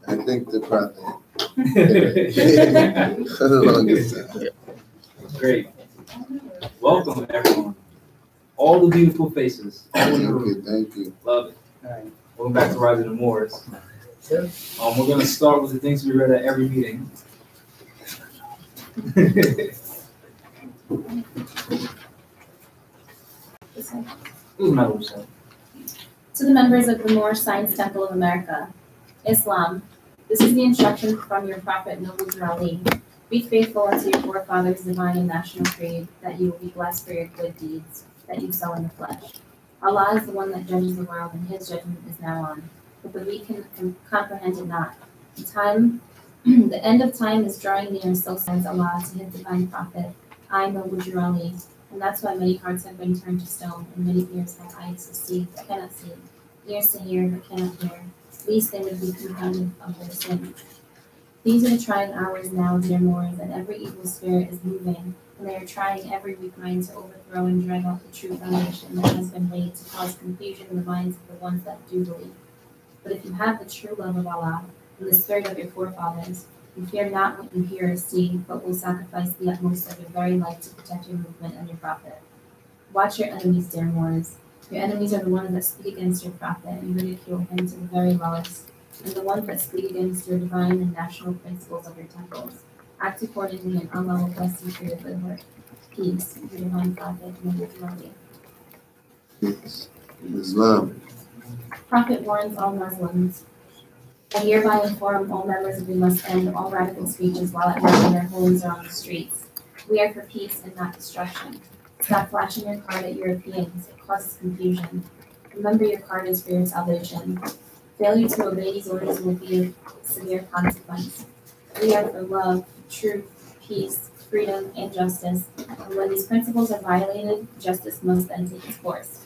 I think the prophet. For the longest time. Great. Welcome, everyone. All the beautiful faces. Thank you. Love it. All right. Welcome back to Rising the Moors. We're going to start with the things we read at every meeting. To the members of the Moorish Science Temple of America, Islam, this is the instruction from your prophet Noble Ali. Be faithful unto your forefathers' divine and national creed, that you will be blessed for your good deeds that you sow in the flesh. Allah is the one that judges the world, and his judgment is now on. But the weak can comprehend it not. The end of time is drawing near, so sends Allah to his divine prophet, I, Noble Ali. And that's why many hearts have been turned to stone, and many ears have eyes to see, but cannot see, ears to hear, but cannot hear. Least they would be compounded of their sins. These are the trying hours now, dear Moors, and every evil spirit is moving, and they are trying every weak mind to overthrow and drag out the true foundation that has been laid to cause confusion in the minds of the ones that do believe. But if you have the true love of Allah and the spirit of your forefathers, you fear not what you hear or see, but will sacrifice the utmost of your very life to protect your movement and your prophet. Watch your enemies, dear Moors. Your enemies are the ones that speak against your prophet and ridicule him to the very lowest, and the ones that speak against your divine and national principles of your temples. Act accordingly, and Allah will bless you for your good work. Peace, your divine prophet, Muhammad. Peace. Islam. Prophet warns all Muslims. I hereby inform all members that we must end all radical speeches while at work in their homes or on the streets. We are for peace and not destruction. Stop flashing your card at Europeans. It causes confusion. Remember your card is for your salvation. Failure to obey these orders will be a severe consequence. We are for love, truth, peace, freedom, and justice. And when these principles are violated, justice must then take its course.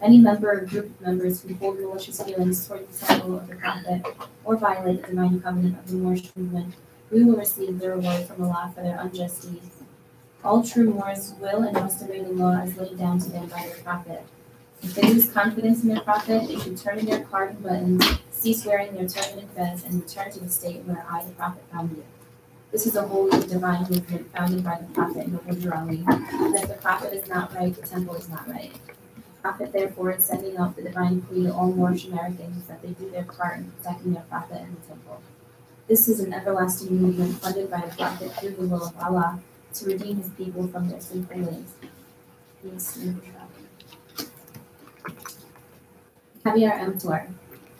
Any member or group of members who hold malicious feelings toward the temple of the prophet or violate the divine covenant of the Moorish movement, we will receive the reward from Allah for their unjust deeds. All true Moors will and must obey the law as laid down to them by their prophet. If they lose confidence in their prophet, they should turn in their card buttons, cease wearing their turban and fez, and return to the state where I, the prophet, found you. This is a holy divine movement founded by the prophet Noble Ali, and if the prophet is not right, the temple is not right. The prophet, therefore, is sending out the divine plea to all Moorish Americans that they do their part in protecting their prophet and the temple. This is an everlasting movement funded by the prophet through the will of Allah to redeem his people from their sinful ways. Peace. Javier Emptor.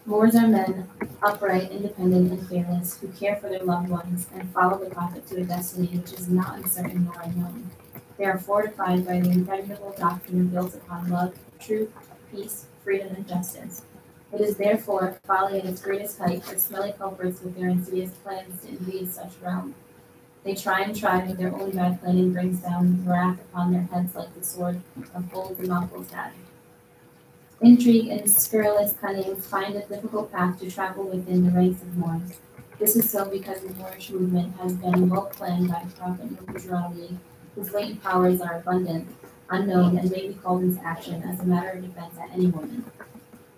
Moors are men, upright, independent, and fearless, who care for their loved ones and follow the prophet to a destiny which is not uncertain nor unknown. They are fortified by the impregnable doctrine built upon love, truth, peace, freedom, and justice. It is therefore folly at its greatest height for smelly culprits with their insidious plans to invade such realm. They try, but their own bad planning brings down wrath upon their heads like the sword of old Democles had. Intrigue and scurrilous cunning find a difficult path to travel within the ranks of Moors. This is so because the Moorish movement has been well planned by the prophet Noble Ali, whose latent powers are abundant, unknown, and may be called into action as a matter of defense at any moment.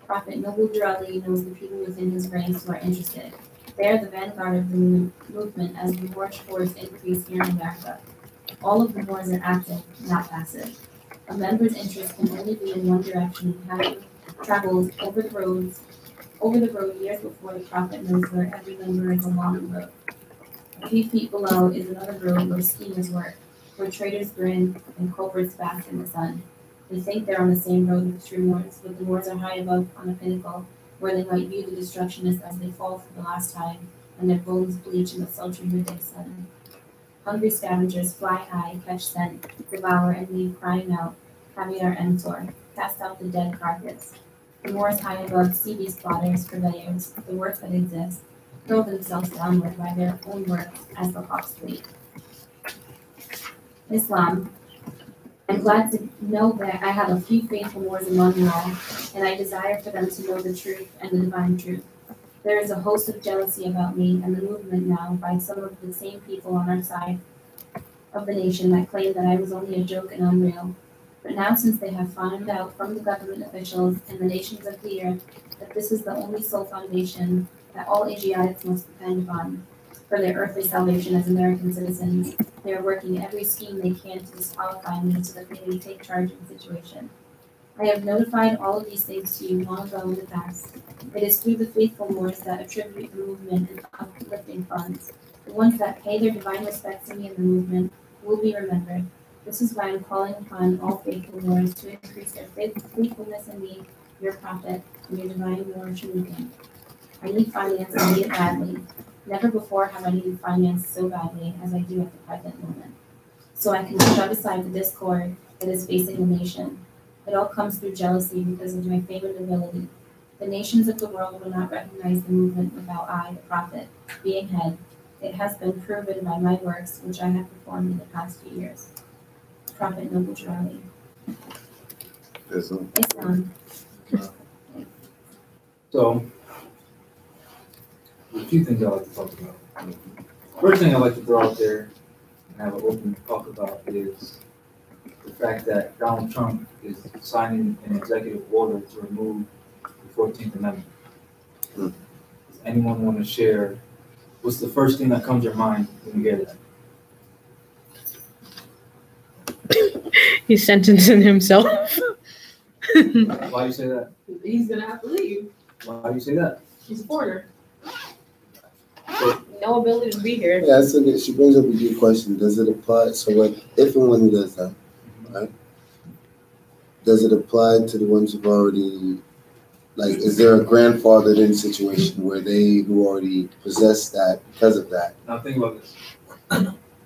Prophet Noble Ali knows the people within his ranks who are interested. They are the vanguard of the movement as the Moorish force increase here in America. All of the Moors are active, not passive. A member's interest can only be in one direction, having traveled over the road years before the prophet knows where every member is along the road. A few feet below is another road where schemers work, where traders grin and culprits bask in the sun. They think they're on the same road with true Moors, but the Moors are high above on a pinnacle, where they might view the destructionists as they fall for the last time, and their bones bleach in the sultry midday sun. Hungry scavengers fly high, catch scent, devour, and leave crying out, Javier Emptor, cast out the dead carcass. The Moors high above see these plotters, purveyors, the works that exist, hurl themselves downward by their own works as the hawks flee. Islam. I'm glad to know that I have a few faithful Moors among you all, and I desire for them to know the truth and the divine truth. There is a host of jealousy about me and the movement now by some of the same people on our side of the nation that claim that I was only a joke and unreal. But now, since they have found out from the government officials and the nations of the earth that this is the only sole foundation that all Asiatics must depend upon for their earthly salvation as American citizens. They are working every scheme they can to disqualify me so that they may take charge of the situation. I have notified all of these things to you long ago in the past. It is through the faithful Moors that attribute the movement and uplifting funds. The ones that pay their divine respects to me in the movement will be remembered. This is why I'm calling upon all faithful Moors to increase their faithfulness in me, your prophet, and your divine Moor Shamukin. I need finance and need it badly. Never before have I needed finance so badly as I do at the present moment. So I can shut aside the discord that is facing the nation. It all comes through jealousy because of my fame and ability. The nations of the world will not recognize the movement without I, the prophet, being head. It has been proven by my works, which I have performed in the past few years. Prophet Noble Charlie. Islam. So, a few things I like to talk about. First thing I like to throw out there and have an open talk about is the fact that Donald Trump is signing an executive order to remove the 14th Amendment. Does anyone want to share what's the first thing that comes to your mind when you hear that? He's sentencing himself. Why do you say that? He's gonna have to leave. Why do you say that? He's a foreigner. So, No ability to be here. Yeah, that's a good, she brings up a good question. Does it apply? So, like, if and when he does that, right? Does it apply to the ones who've already, like, is there a grandfathered in situation where they who already possess that because of that? now think about this.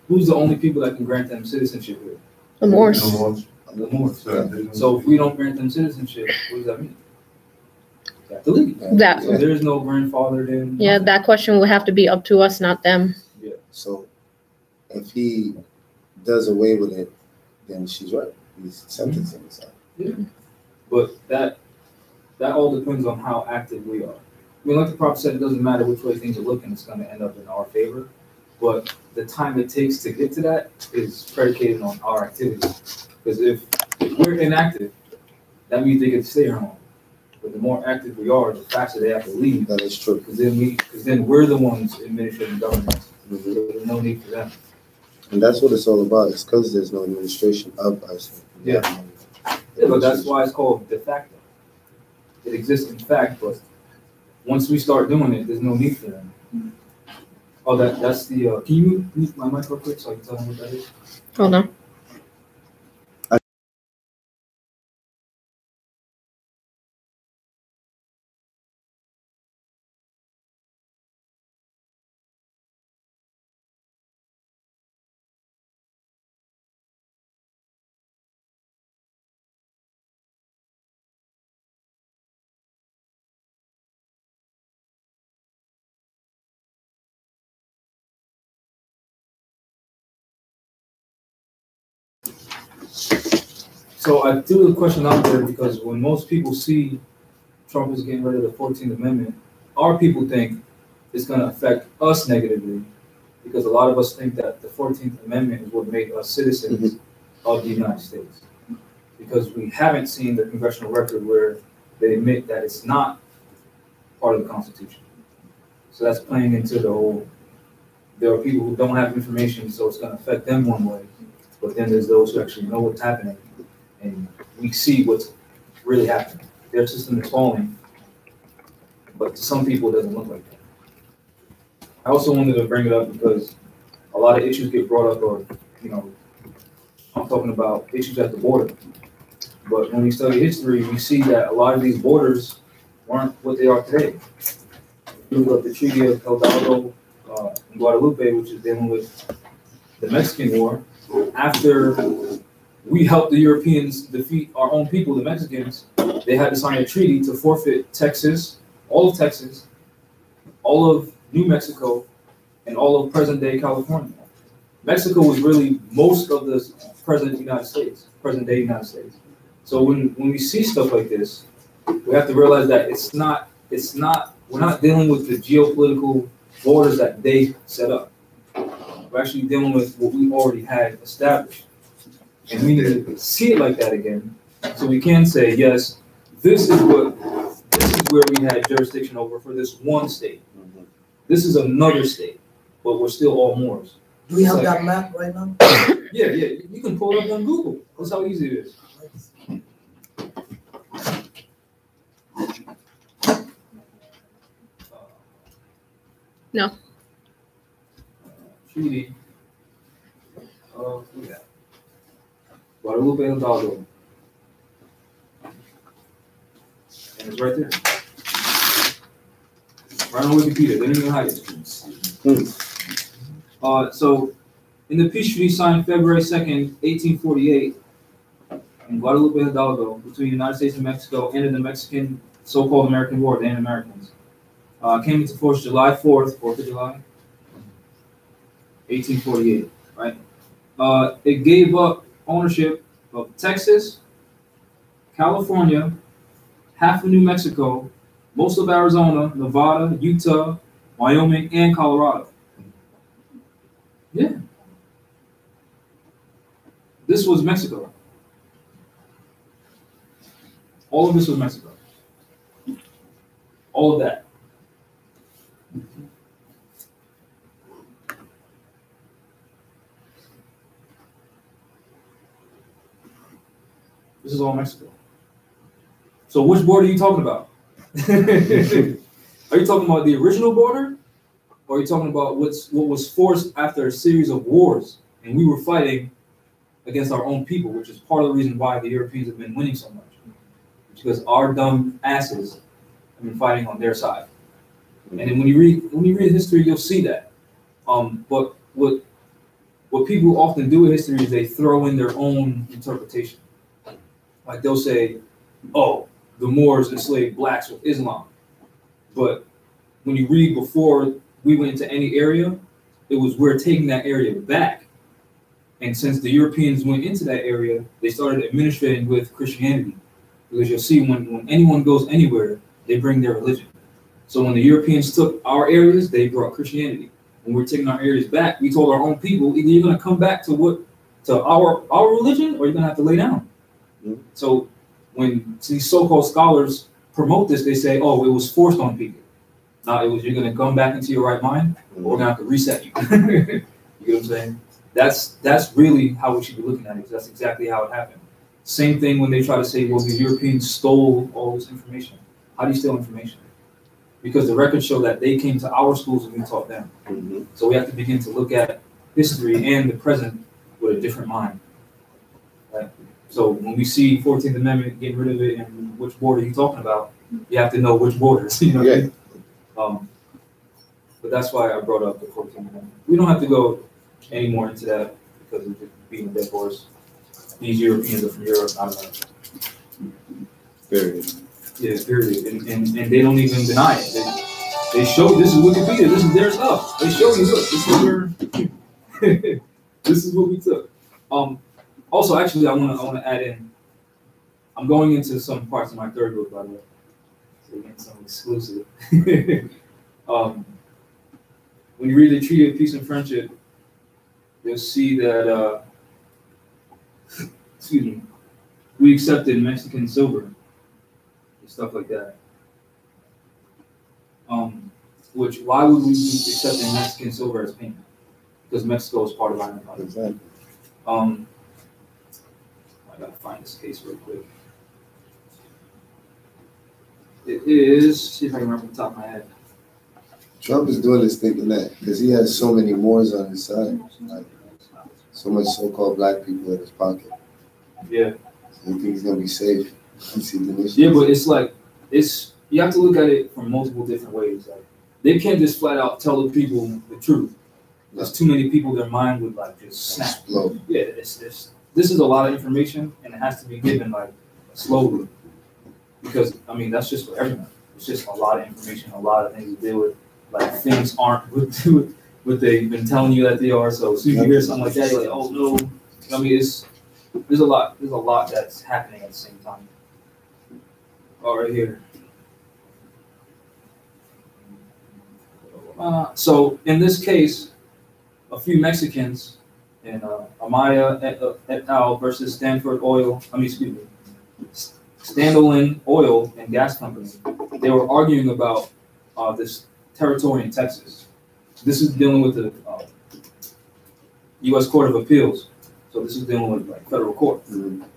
Who's the only people that can grant them citizenship here? The Moors. The Moors. So if we don't grant them citizenship, what does that mean? They have to leave. That- So there's no grandfathered in. Yeah, that question will have to be up to us, not them. So, if he does away with it, then she's right. He's sentencing himself. But that all depends on how active we are. I mean, like the prophet said, it doesn't matter which way things are looking, it's going to end up in our favor. But the time it takes to get to that is predicated on our activity. Because if we're inactive, that means they get to stay home. But the more active we are, the faster they have to leave. That is true. Because then we're the ones administrating government. So there's no need for them. And that's what it's all about. It's because there's no administration of ICE. Yeah. Yeah, but that's why it's called de facto. It exists in fact, but once we start doing it, there's no need for them. Oh, that's the. Can you mute my mic real quick so I can tell them what that is? Hold on. So I threw the question out there because when most people see Trump is getting rid of the 14th Amendment, our people think it's going to affect us negatively because a lot of us think that the 14th Amendment is what made us citizens of the United States. Because we haven't seen the congressional record where they admit that it's not part of the Constitution. So that's playing into the whole, there are people who don't have information, so it's going to affect them one way. But then there's those who actually know what's happening, and we see what's really happening. Their system is falling, but to some people it doesn't look like that. I also wanted to bring it up because a lot of issues get brought up, or, you know, I'm talking about issues at the border. But when we study history, we see that a lot of these borders weren't what they are today. You look at the Treaty of El Dorado in Guadalupe, which is dealing with the Mexican War. After we helped the Europeans defeat our own people, the Mexicans, they had to sign a treaty to forfeit Texas, all of New Mexico, and all of present-day California. Mexico was really most of the present-day United States. So when we see stuff like this, we have to realize that we're not dealing with the geopolitical borders that they set up. We're actually dealing with what we already had established. And we need to see it like that again. So we can say, yes, this is where we had jurisdiction over for this one state. This is another state, but we're still all Moors. Do we have It's like- that map right now? Yeah, you can pull it up on Google. That's how easy it is. No. Treaty. Yeah. Guadalupe Hidalgo. And it's right there. Right on Wikipedia. They didn't even hide it. So, in the peace treaty signed February 2nd, 1848, in Guadalupe Hidalgo, between the United States and Mexico, ended the Mexican so-called American War, the Americans. Came into force July 4th, 4th of July, 1848, right? It gave up ownership of Texas, California, half of New Mexico, most of Arizona, Nevada, Utah, Wyoming, and Colorado. Yeah. This was Mexico. All of this was Mexico. All of that. This is all Mexico. So which border are you talking about? Are you talking about the original border? Or are you talking about what was forced after a series of wars and we were fighting against our own people, which is part of the reason why the Europeans have been winning so much. Because our dumb asses have been fighting on their side. And then when you read history, you'll see that. But what people often do with history is they throw in their own interpretation. Like they'll say, oh, the Moors enslaved blacks with Islam. But when you read before we went into any area, it was we're taking that area back. And since the Europeans went into that area, they started administrating with Christianity. Because you'll see when anyone goes anywhere, they bring their religion. So when the Europeans took our areas, they brought Christianity. When we're taking our areas back, we told our own people, either you're going to come back to our religion, or you're going to have to lay down. Mm-hmm. So when these so-called scholars promote this, they say, oh, it was forced on people. Now it was, you're going to come back into your right mind, or we're going to have to reset you. You get what I'm saying? That's really how we should be looking at it, because that's exactly how it happened. Same thing when they try to say, well, the Europeans stole all this information. How do you steal information? Because the records show that they came to our schools and we taught them. Mm-hmm. So we have to begin to look at history and the present with a different mind. Right? So when we see 14th Amendment, getting rid of it, and which border you're talking about, you have to know which borders. You know what I mean? But that's why I brought up the 14th Amendment. We don't have to go any more into that because we're just beating a dead horse. These Europeans are from Europe, not America. Period. Yeah, period. And they don't even deny it. They show this is Wikipedia. This is their stuff. They show you, look, this is where this is what we took. Also, actually, I want to add in. I'm going into some parts of my third book, by the way. So again, some exclusive. When you read the Treaty of Peace and Friendship, you'll see that we accepted Mexican silver and stuff like that. Which, why would we be accepting Mexican silver as payment? Because Mexico is part of our empire. Exactly. I gotta find this case real quick. It is, see if I can remember the top of my head. Trump is doing this thinking that because he has so many Moors on his side, like so much so-called black people in his pocket. Yeah. So he thinks he's gonna be safe. Yeah, but it's like you have to look at it from multiple different ways. Like they can't just flat out tell the people the truth. There's too many people, their mind would like just snap. Explode. Yeah, this is a lot of information and it has to be given like slowly. Because I mean that's just for everyone. It's just a lot of information, a lot of things to deal with. Like things aren't what they've been telling you that they are. So as soon as you hear something like that, you're like, oh no. I mean there's a lot that's happening at the same time. Oh, right here. So in this case, a few Mexicans in Amaya et al. Versus Standalone Oil and Gas Company. They were arguing about this territory in Texas. This is dealing with the U.S. Court of Appeals. So this is dealing with like federal court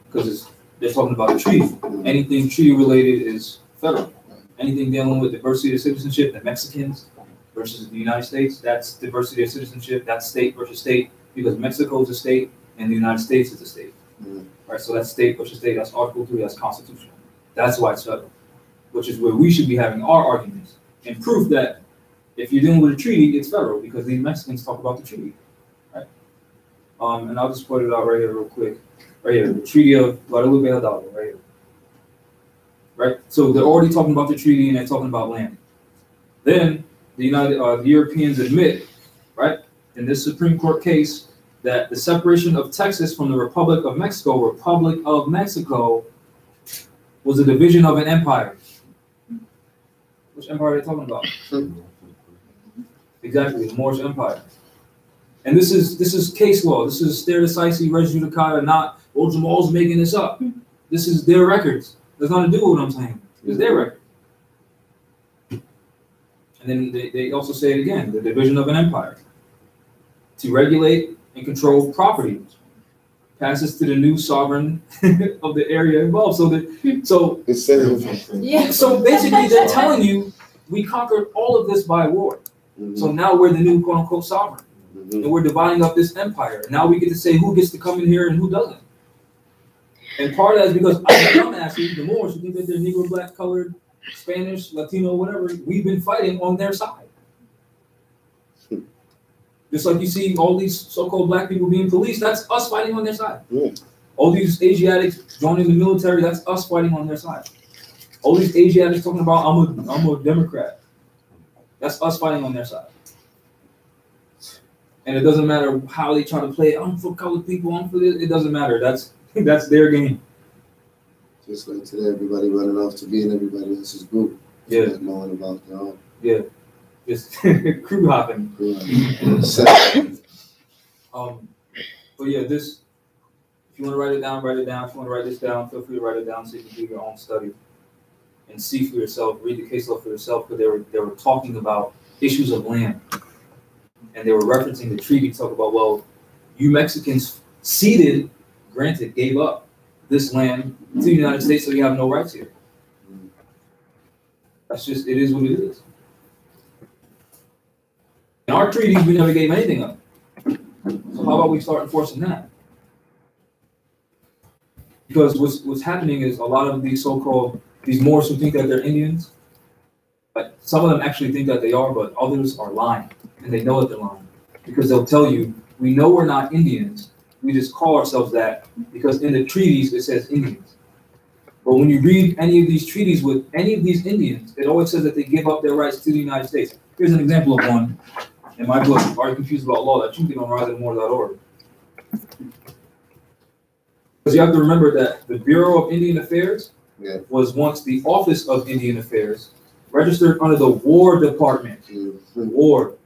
because they're talking about a treaty. Anything treaty related is federal. Anything dealing with diversity of citizenship, the Mexicans versus the United States, that's diversity of citizenship. That's state versus state because Mexico is a state and the United States is a state. Right, so that's state versus state. That's Article 3. That's constitutional. That's why it's federal, which is where we should be having our arguments and proof that if you're dealing with a treaty, it's federal because the Mexicans talk about the treaty. Right? And I'll just put it out right here real quick. Right here, the Treaty of Guadalupe Hidalgo, right here. Right? So they're already talking about the treaty and they're talking about land. Then the Europeans admit, right, in this Supreme Court case, that the separation of Texas from the Republic of Mexico was a division of an empire. Which empire are they talking about? Exactly, the Moorish Empire. And this is case law. This is stare decisis, res judicata, not, well, Jamal's making this up. This is their records. There's nothing to do with what I'm saying. It's their record. And then they also say it again, the division of an empire. To regulate and control property passes to the new sovereign of the area involved. So basically they're telling you we conquered all of this by war. So now we're the new quote unquote sovereign. And we're dividing up this empire. Now we get to say who gets to come in here and who doesn't. And part of that is because dumbasses, the Moors, who think that they're Negro, black, colored, Spanish, Latino, whatever, we've been fighting on their side. Just like you see all these so-called black people being policed, that's us fighting on their side. All these Asiatics joining the military, that's us fighting on their side. All these Asiatics talking about I'm a Democrat, that's us fighting on their side. And it doesn't matter how they try to play it. I'm for colored people, I'm for this. It doesn't matter. That's their game. Just like today, everybody running off to be in everybody else's group. Yeah. Not knowing about their own. Yeah. Just crew hopping. But yeah, this, if you want to write it down, write it down. If you want to write this down, feel free to write it down so you can do your own study and see for yourself, read the case law for yourself, because they were talking about issues of land. And they were referencing the treaty, talk about, well, you Mexicans ceded, granted, gave up this land to the United States, so you have no rights here. That's just, it is what it is. In our treaties, we never gave anything up. So how about we start enforcing that? Because what's happening is a lot of these so-called, these Moors who think that they're Indians, but some of them actually think that they are, but others are lying, and they know that they're lying. Because they'll tell you, we know we're not Indians, we just call ourselves that because in the treaties it says Indians. But when you read any of these treaties with any of these Indians, it always says that they give up their rights to the United States. Here's an example of one in my book, Are You Confused About Law? That you can get on riseandmore.org. Because you have to remember that the Bureau of Indian Affairs was once the Office of Indian Affairs, registered under the War Department. War.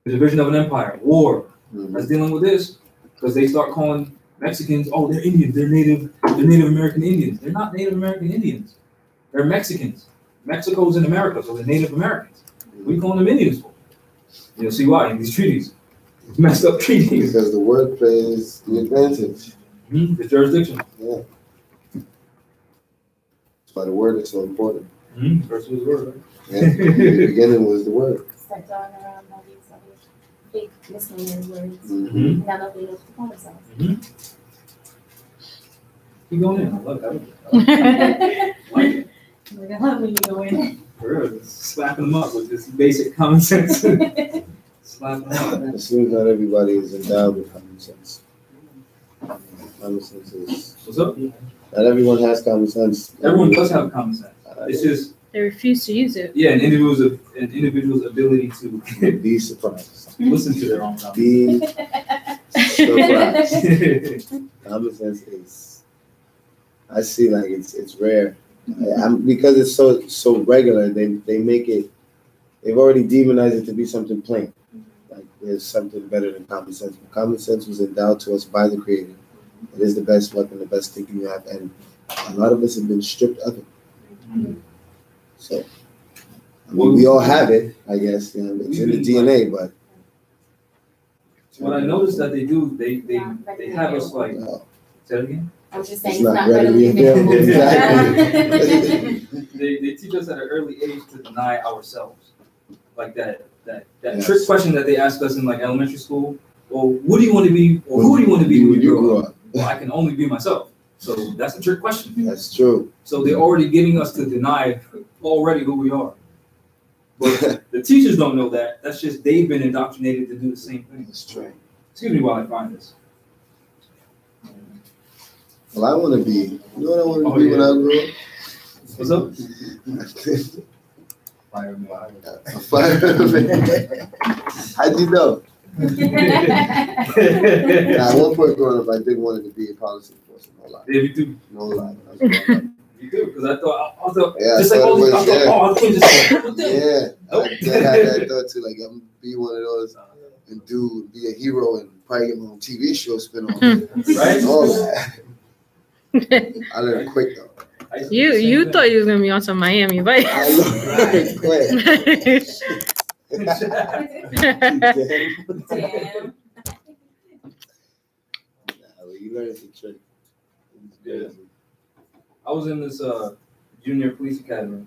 The division of an empire. War. That's dealing with this because they start calling Mexicans, oh, they're Indians, they're Native American Indians. They're not Native American Indians. They're Mexicans. Mexico's in America, so they're Native Americans. What are you calling them Indians for? You'll see why in these treaties. It's messed up treaties. Because the word plays the advantage. The jurisdiction. Yeah. That's why the word is so important. First was the word, right? Yeah. The beginning was the word. Start throwing around all these big misnomer words. Mm-hmm. Now nobody knows to call themselves. Keep going in. I love that. Like it. I love when you go in. For real, just slapping them up with this basic common sense. Slapping them up. It seems not everybody is endowed with common sense. Common sense is. What's up? Not everyone has common sense. Everyone does have common sense. It's just They refuse to use it. an individual's ability to Be surprised. listen to their own common Be surprised. sense. Common sense is. I see like it's rare. Because it's so regular. They make it. They've already demonized it to be something plain. Like there's something better than common sense. But common sense was endowed to us by the Creator. It is the best weapon, the best thing you have, and a lot of us have been stripped of it. So I mean, we all have it, I guess. You know, it's in the DNA, but. What I noticed that they do, they have us like. No. Say that again. I was just It's saying it's not not readily readily available. available. They teach us at an early age to deny ourselves, like that Yes. trick question that they ask us in like elementary school. Well, what do you want to be, or who do you want to be when you grow up? Well, I can only be myself. So that's a trick question. That's true. So they're already getting us to deny already who we are. But the teachers don't know that. That's just they've been indoctrinated to do the same thing. That's true. Excuse me while I find this. Well, I want to be. You know what I want to Oh, be yeah. when I grow up? What's up? A fireman. How'd you know? Nah, at one point growing up, I did want to be a police enforcement. No lie. Yeah, you do. No lie. That's what I like. You do, because I thought, Yeah, just I like thought all it these, I was, thought, yeah. oh, I can't just Yeah, Nope. I did have that thought too. Like, I'm gonna be one of those and be a hero and probably get my own TV show spin off. Right? All that. I learned quick though. I used to do the same You thing. thought you was gonna be on some Miami Vice. I learned quick. Damn. Nah, you learn the trick. Yeah. I was in this junior police academy,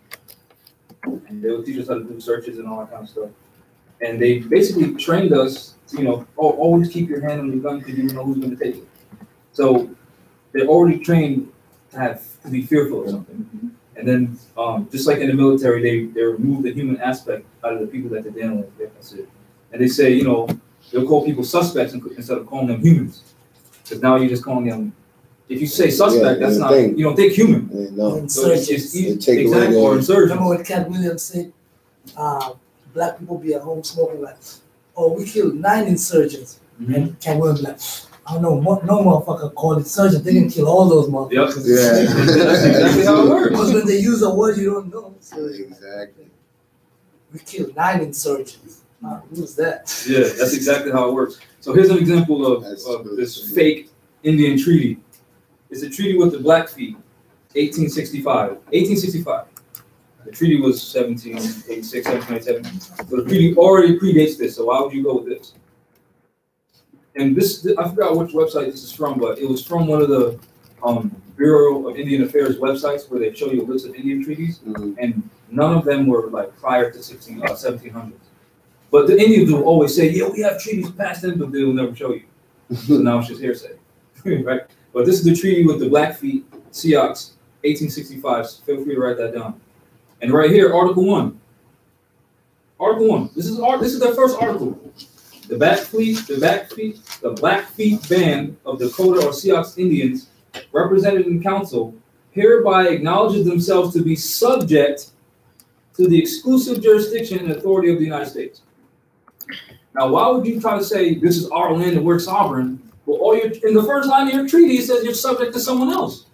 and they would teach us how to do searches and all that kind of stuff. And they basically trained us, to, always keep your hand on your gun because you don't know who's going to take it. So they're already trained to be fearful of something. And then, just like in the military, they remove the human aspect out of the people that they're dealing with. That's it. And they say, they'll call people suspects instead of calling them humans, because now you're just calling them. If you say suspect, Yeah, that's not, thing. you don't think human. Yeah, no. So it's easy. They take away Exactly, the- or insurgents. Remember what Cat Williams said? Black people be at home smoking like, oh, we killed 9 insurgents. Mhm. And Cat Williams like, I don't know, no motherfucker called insurgents. They didn't kill all those motherfuckers. Yep. Yeah. That's exactly how it works. Because when they use a word you don't know. So Exactly. we killed 9 insurgents. Who's that? Yeah, that's exactly how it works. So here's an example of this fake Indian treaty. It's a treaty with the Blackfeet, 1865. 1865. The treaty was 1786, 1787. So the treaty already predates this, so why would you go with this? And this, I forgot which website this is from, but it was from one of the Bureau of Indian Affairs websites where they show you a list of Indian treaties, Mhm. and none of them were like prior to 1700s. But the Indians will always say, yeah, we have treaties past them, but they will never show you. So now it's just hearsay, right? But this is the treaty with the Blackfeet, Sioux, 1865. Feel free to write that down. And right here, Article 1. Article 1. This is their first article. The Blackfeet Band of Dakota or Sioux Indians, represented in council, hereby acknowledges themselves to be subject to the exclusive jurisdiction and authority of the United States. Now, why would you try to say this is our land and we're sovereign? Well, in the first line of your treaty, it says you're subject to someone else.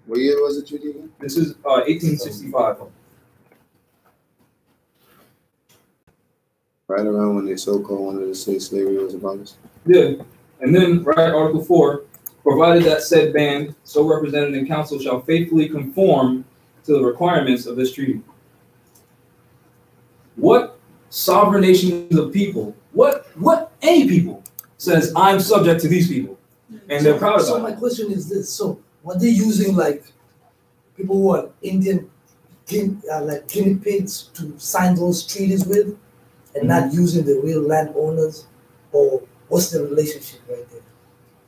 What year was the treaty again? This is 1865. Right around when they so-called wanted to say slavery was abolished. Yeah. And then, right, Article 4, provided that said band, so represented in council, shall faithfully conform to the requirements of this treaty. What sovereign nations of people, what any people says, I'm subject to these people, and they're proud So about my it. question is this: so were they using like people who are Indian, like guinea pigs to sign those treaties with, and not using the real landowners, or what's the relationship right there?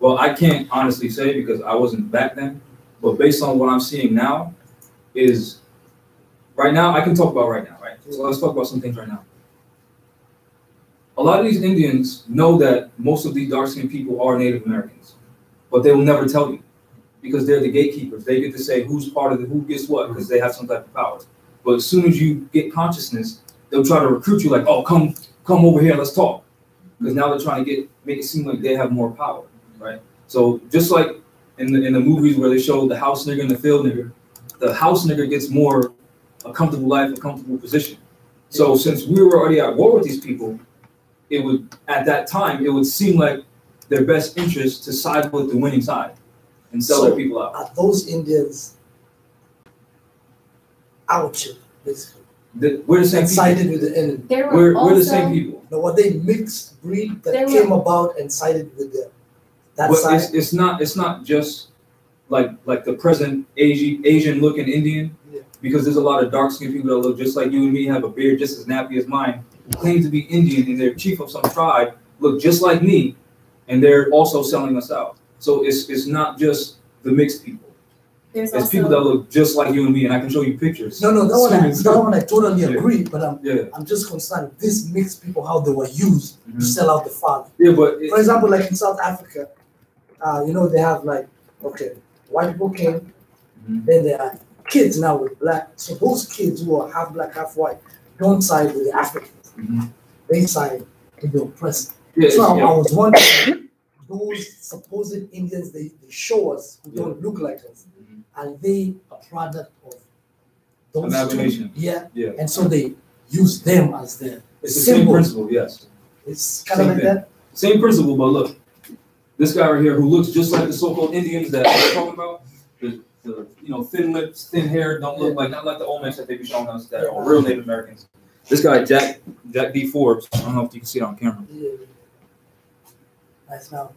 Well, I can't honestly say because I wasn't back then, but based on what I'm seeing now, is right now, I can talk about right now, right? So let's talk about some things right now. A lot of these Indians know that most of these dark-skinned people are Native Americans, but they will never tell you because they're the gatekeepers. They get to say who's part of who gets what because they have some type of power. But as soon as you get consciousness, they'll try to recruit you like, oh, come over here, let's talk. Because now they're trying to make it seem like they have more power, right? So just like in the movies where they show the house nigger and the field nigger, the house nigger gets more a comfortable life, a comfortable position. So since we were already at war with these people, it would, at that time, it would seem like their best interest to side with the winning side and sell their people out. Are those Indians out here, basically? We're the same and people. sided with the enemy. There were We're the also, same people. No, what they mixed breed They that were- came about and sided with them. That But side. it's not just like the present Asian looking Indian, Yeah. because there's a lot of dark skinned people that look just like you and me, have a beard just as nappy as mine, who claim to be Indian and they're chief of some tribe, look just like me, and they're also selling us out. So it's not just the mixed people. there's It's people that also, look just like you and me, and I can show you pictures. No, that one I totally Yeah. agree, but Yeah, I'm just concerned these mixed people, how they were used Mhm. to sell out the father. yeah, but For example, like in South Africa, they have like, okay, white people came, Mhm. then there are kids now with black. So those kids who are half black, half white, don't side with the Africans. Mhm. They side with the oppressed. yeah, So I yeah. was wondering, those supposed Indians they show us who don't look like us, Mhm. are they a product of those Amalgamation. two? Yeah. Yeah. And so they use them as their It's the same symbol. principle, yes. It's kind of Same like thing. that. Same principle, but look, this guy right here who looks just like the so-called Indians that we're talking about, the thin lips, thin hair, don't look like, not like the Olmecs that they be showing us that are real Native Americans. This guy, Jack D. Forbes, I don't know if you can see it on camera. Yeah. Nice now.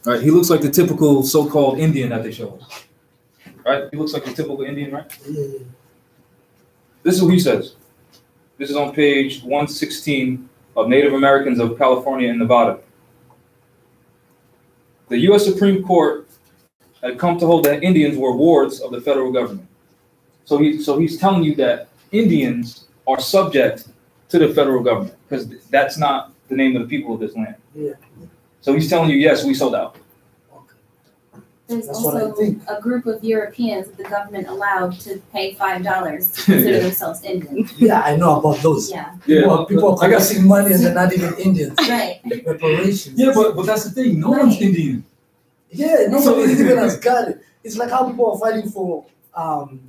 Right, he looks like the typical so-called Indian that they show us. Right, he looks like the typical Indian, right? Yeah. This is what he says. This is on page 116 of Native Americans of California and Nevada. The U.S. Supreme Court had come to hold that Indians were wards of the federal government. So he's telling you that Indians are subject to the federal government, because that's not the name of the people of this land. Yeah. So he's telling you, yes, we sold out. there's That's what I also think. a group of Europeans that the government allowed to pay $5 to consider themselves Indian. Yeah, I know about those. Yeah, People are I got collecting money and they're not even Indians. right. Reparations. Yeah, but that's the thing. No one's Right. Indian. Yeah, nobody even has got it. It's like how people are fighting for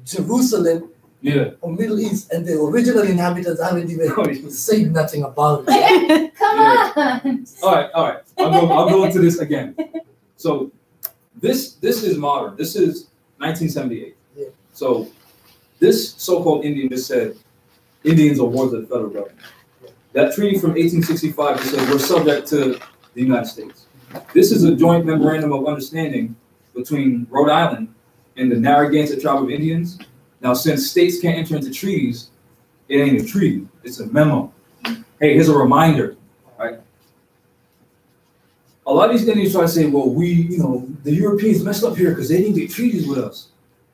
Jerusalem Yeah. or Middle East, and the original inhabitants haven't even said nothing about it. Come on. All right. I'll go into this again. So this is modern. This is 1978. Yeah. So this so-called Indian just said Indians are wards of the federal government. That treaty from 1865 just said we're subject to the United States. This is a joint memorandum of understanding between Rhode Island and the Narragansett tribe of Indians. Now, since states can't enter into treaties, it ain't a treaty, it's a memo. Hey, here's a reminder, right? A lot of these Indians try to say, well, the Europeans messed up here because they didn't get treaties with us.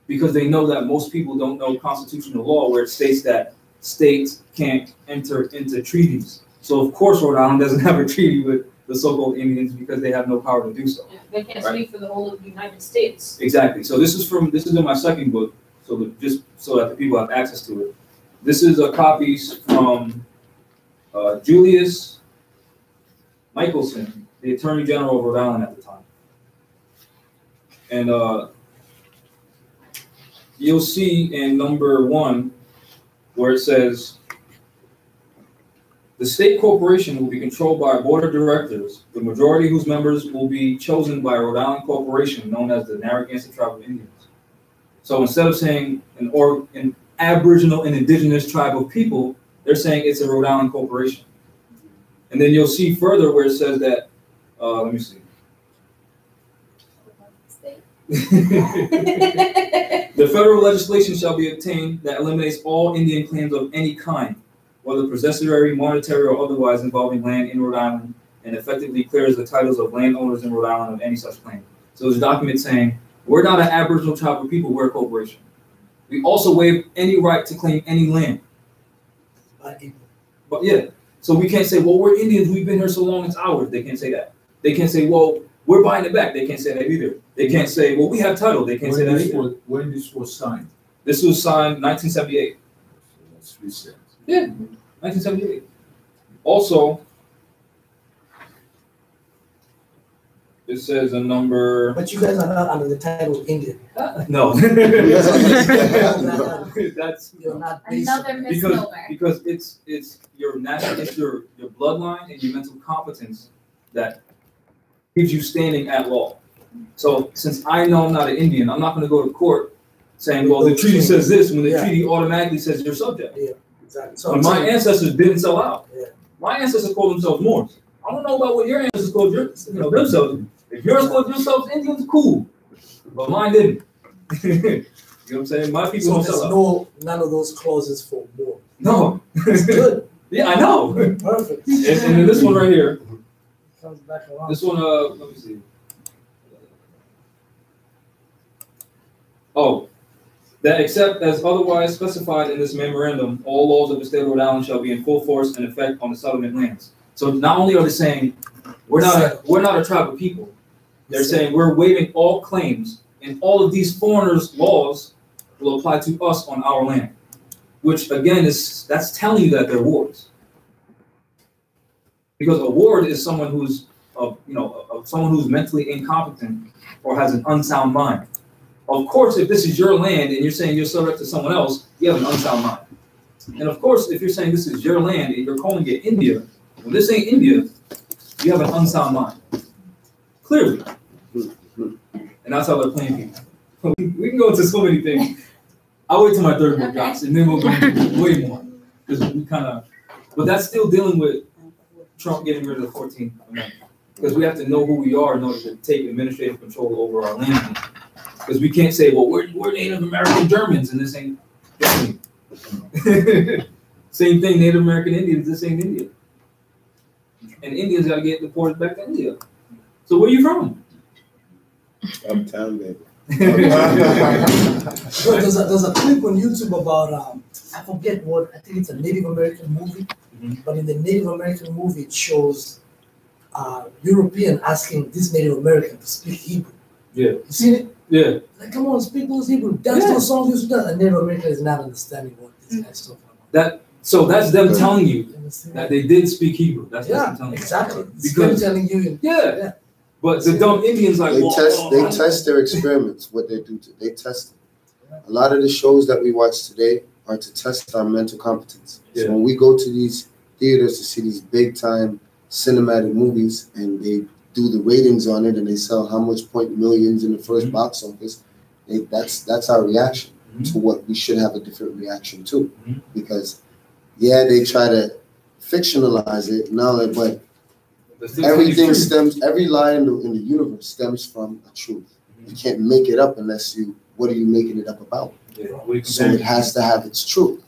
Because they know that most people don't know constitutional law where it states that states can't enter into treaties. So of course Rhode Island doesn't have a treaty with the so-called Indians because they have no power to do so. Yeah, they can't Right. speak for the whole of the United States. Exactly. So this is in my second book, just so that the people have access to it. This is a copies from Julius Michelson, the Attorney General of Rhode Island at the time. And you'll see in number 1 where it says, the state corporation will be controlled by a board of directors, the majority of whose members will be chosen by a Rhode Island corporation known as the Narragansett Tribe of Indians. So instead of saying an Aboriginal and Indigenous tribe of people, they're saying it's a Rhode Island corporation. And then you'll see further where it says that, let me see. The federal legislation shall be obtained that eliminates all Indian claims of any kind, whether possessory, monetary, or otherwise involving land in Rhode Island, and effectively clears the titles of landowners in Rhode Island of any such claim. So there's a document saying, we're not an Aboriginal tribe of people, we're a corporation. We also waive any right to claim any land. But yeah, so we can't say, well, we're Indians, we've been here so long, it's ours. They can't say that. They can't say, well, we're buying it back. They can't say that either. They can't say, well, we have title. They can't say that either. When this was signed? This was signed 1978. So that's recent. Yeah, 1978. Also, it says a number. But you guys are not under the title Indian. No. That's You're not based Another on misnomer. because it's your national, it's your bloodline and your mental competence that gives you standing at law. So since I know I'm not an Indian, I'm not going to go to court saying, well, the treaty says this, when the Yeah. treaty automatically says you're subject. Exactly. So And my ancestors didn't sell out. Yeah. My ancestors called themselves Moors. I don't know about what your ancestors called themselves. If yours called themselves Indians, cool. But mine didn't. You know what I'm saying? My people so don't there's sell out. none of those clauses for war. No. It's good. Yeah, I know. Perfect. And then this one right here, Comes back around. this one, let me see. Oh, that except as otherwise specified in this memorandum, all laws of the state of Rhode Island shall be in full force and effect on the settlement lands. So not only are they saying we're not a tribe of people, they're saying we're waiving all claims, and all of these foreigners' laws will apply to us on our land, which again that's telling you that they're wards. Because a ward is someone who's someone who's mentally incompetent or has an unsound mind. Of course, if this is your land and you're saying you're subject to someone else, you have an unsound mind. And of course, if you're saying this is your land and you're calling it India, when this ain't India, you have an unsound mind. Clearly. And that's how they're playing people. We can go into so many things. I'll wait till my third book drops and then we'll go into way more. Because we but that's still dealing with Trump getting rid of the 14th Amendment. Because we have to know who we are in order to take administrative control over our land. Because we can't say, well, we're Native American Germans and this ain't Germany. Same thing, Native American Indians, this ain't India. And Indians got to get deported back to India. So where are you from? Uptown, baby. So there's a clip on YouTube about I forget what, I think it's a Native American movie, but in the Native American movie it shows European asking this Native American to speak Hebrew. Yeah. You seen it? Yeah. Like, come on, speak those Hebrew. Dance those songs, this and that. And Native American is not understanding what this guy's talking about. So that's them telling you You understand? that they did speak Hebrew. That's what Yeah, I'm telling you. exactly. It's Because- them telling you. Yeah. But the dumb Indians like, They well, test their experiments, what they do. They test it. A lot of the shows that we watch today are to test our mental competence. Yeah. So when we go to these theaters to see these big time cinematic movies and they do the ratings on it and they sell how much point millions in the 1st box office, that's our reaction to what we should have a different reaction to. Because they try to fictionalize it now, but everything stems, every lie in the universe stems from a truth. You can't make it up unless what are you making it up about? So it has to have its truth.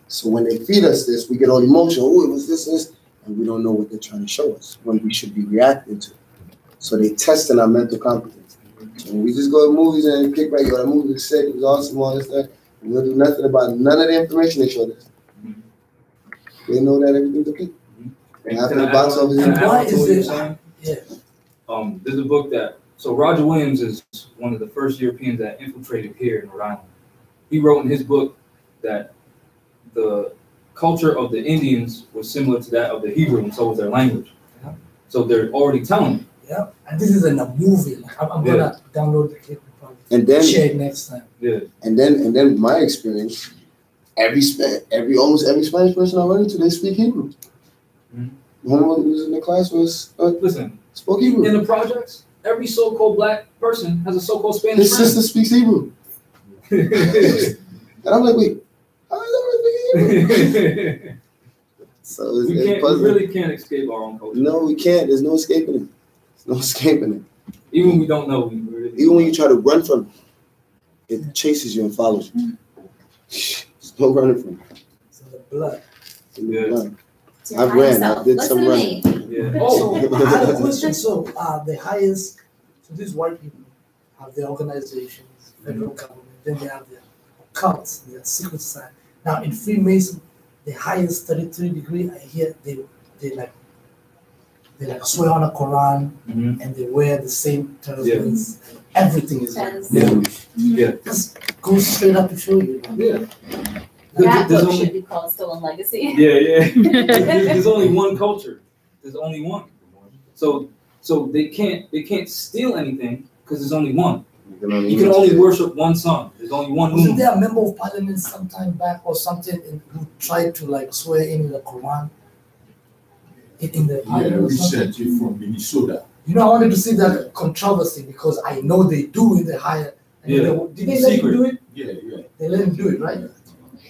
So when they feed us this, we get all emotional. Oh, it was this, and we don't know what they're trying to show us when we should be reacting to. So they testing our mental competence. So when we just go to movies and kick back, that movie was sick, it was awesome, all this stuff, we don't do nothing about none of the information they showed us. They know that everything's okay. And after the box office, Why is it? Yeah. There's a book so Roger Williams is one of the first Europeans that infiltrated here in Rhode Island. He wrote in his book that the culture of the Indians was similar to that of the Hebrew, and so was their language. Yeah. So they're already telling you. Yeah. And this is in a movie. Like, I'm gonna download the clip and probably and then share it next time. Yeah. and then my experience, almost every Spanish person I run into, they speak Hebrew. One who was in the class Listen, spoke Hebrew. in the projects, every so-called black person has a so-called Spanish His friend. sister speaks Hebrew. And I'm like, wait, how is that Hebrew? So we really can't escape our own culture. No, we can't. There's no escaping it. There's no escaping it. Even when we don't know, we really Even when you try to run from it, it chases you and follows you. There's no running from it. So the blood. Yeah. It's your I've higher ran. self. I did Listen some to running. me. Yeah. So Oh, I have a question. So the highest, so these white people have their organizations, federal government, then they have their cults, their secret society. Now in Freemason, the highest 33 degree, I hear they like swear on a Quran and they wear the same turbans. And everything is like, yeah. just go straight up to show you. Yeah. That There's book only- should be called Stolen Legacy. Yeah. There's only one culture. There's only one. So they can't steal anything because there's only one. You can only worship one sun. There's only one Wasn't moon. there a member of parliament sometime back or something who tried to like swear in the Quran? In the parliament or something? Recently from Minnesota. You know, I wanted to see that controversy because I know they do in the higher And Yeah. did they let him do it? Yeah. They let him do it, right?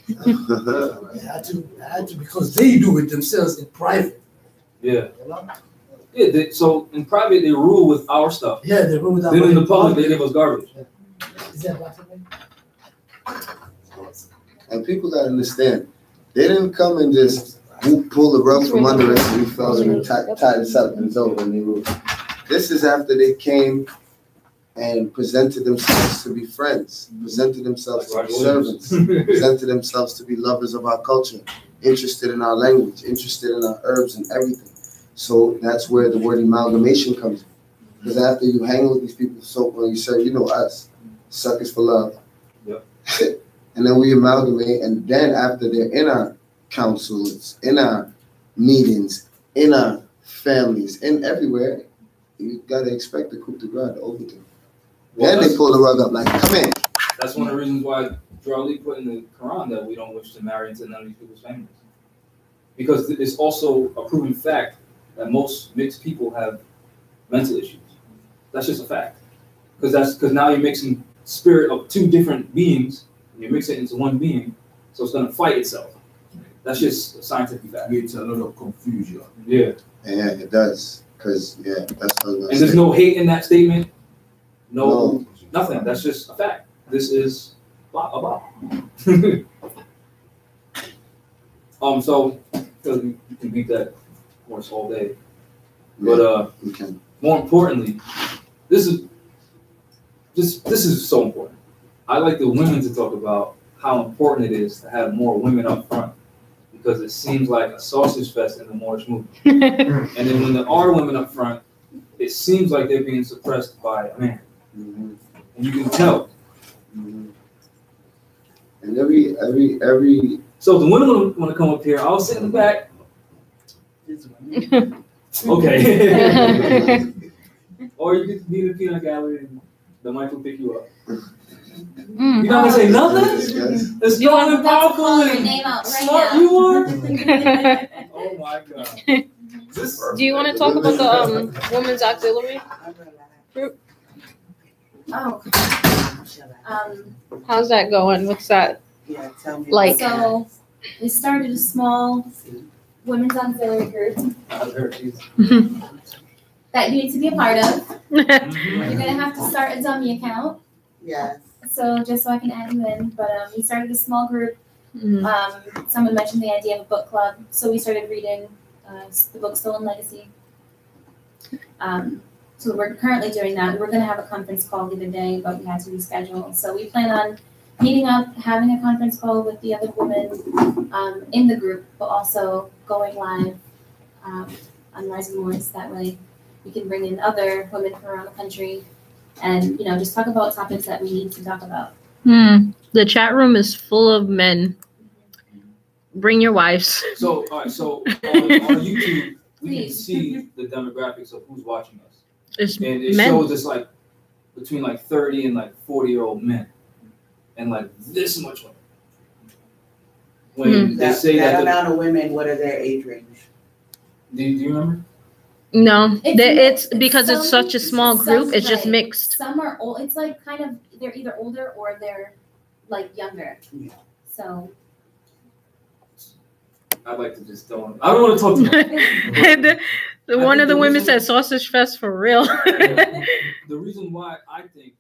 They had to because they do it themselves in private. Yeah. You know? Yeah. So in private, they rule with our stuff. Yeah, they rule that. Then in the public, they give us garbage. Is that black thing? And people gotta understand, they didn't come and just pull the rug from under us and we felt it and tied us up and it's over and they moved. This is after they came and presented themselves to be friends, presented themselves to be servants, presented themselves to be lovers of our culture, interested in our language, interested in our herbs and everything. So that's where the word amalgamation comes in. Because after you hang with these people so well, you say, you know us, suckers for love. Yep. And then we amalgamate, and then after they're in our councils, in our meetings, in our families, in everywhere, you gotta expect the coup de grace to overthrow. Then they pull the rug up like, come in. That's one of the reasons why Drali put in the Quran that we don't wish to marry into none of these people's families. Because it's also a proven fact that most mixed people have mental issues. That's just a fact. Because now you're mixing spirit of two different beings, and you mix it into one being, so it's gonna fight itself. That's just a scientific fact. Creates a lot of confusion. Yeah. Yeah, it does. Because, yeah, that's what I was And gonna there's say. no hate in that statement. No, nothing. That's just a fact. This is blah blah blah. So because you can beat that horse all day. But Okay. more importantly, this is so important. I like the women to talk about how important it is to have more women up front, because it seems like a sausage fest in the Moorish movement. And then when there are women up front, it seems like they're being suppressed by a man. Mm-hmm. And you can tell. Mm-hmm. And every So if the women want to come up here, I'll sit in the back. Okay. Or you can be in the peanut gallery and the mic will pick you up. You're not gonna say nothing? Yes. That's You strong are and about to powerful call your and name out right smart now. you are. Oh my god. This, Do you want to talk about the women's auxiliary? Oh. How's that going? What's that? Yeah, tell me. Like- So we started a small women's auxiliary group that you need to be a part of. You're gonna have to start a dummy account. Yes. So just so I can add you in, but we started a small group. Mhm. Someone mentioned the idea of a book club, so we started reading the book Stolen Legacy. So we're currently doing that. We were going to have a conference call the other day, but we had to reschedule. So we plan on meeting up, having a conference call with the other women in the group, but also going live on Rising Moors. That way we can bring in other women from around the country and, just talk about topics that we need to talk about. The chat room is full of men. Bring your wives. So, all right, so on YouTube, we can Please. see the demographics of who's watching us. It's And it men. shows us like between like 30 and like 40-year-old men. And like this much women. When they say that that, amount of women, what are their age range? do you remember? No, It's it's because it's some- such a small some- group. It's just right. mixed. Some are old. It's like kind of, they're either older or they're like younger. Yeah. So. I'd like to just don't. I don't want to talk too much. One think of the the women reason- said sausage fest for real. The reason why I think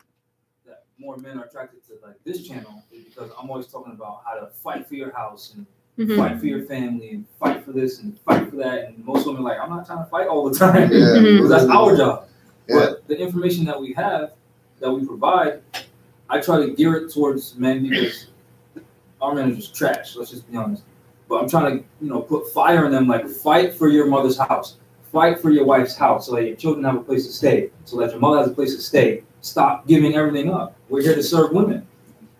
that more men are attracted to like this channel is because I'm always talking about how to fight for your house and Mhm. fight for your family and fight for this and fight for that. And most women are like, I'm not trying to fight all the time. Yeah. Mhm. That's our job. Yeah. But the information that we have, that we provide, I try to gear it towards men because our men are just trash. Let's just be honest. But I'm trying to, put fire in them, like fight for your mother's house, fight for your wife's house, so that your children have a place to stay, so that your mother has a place to stay. Stop giving everything up. We're here to serve women,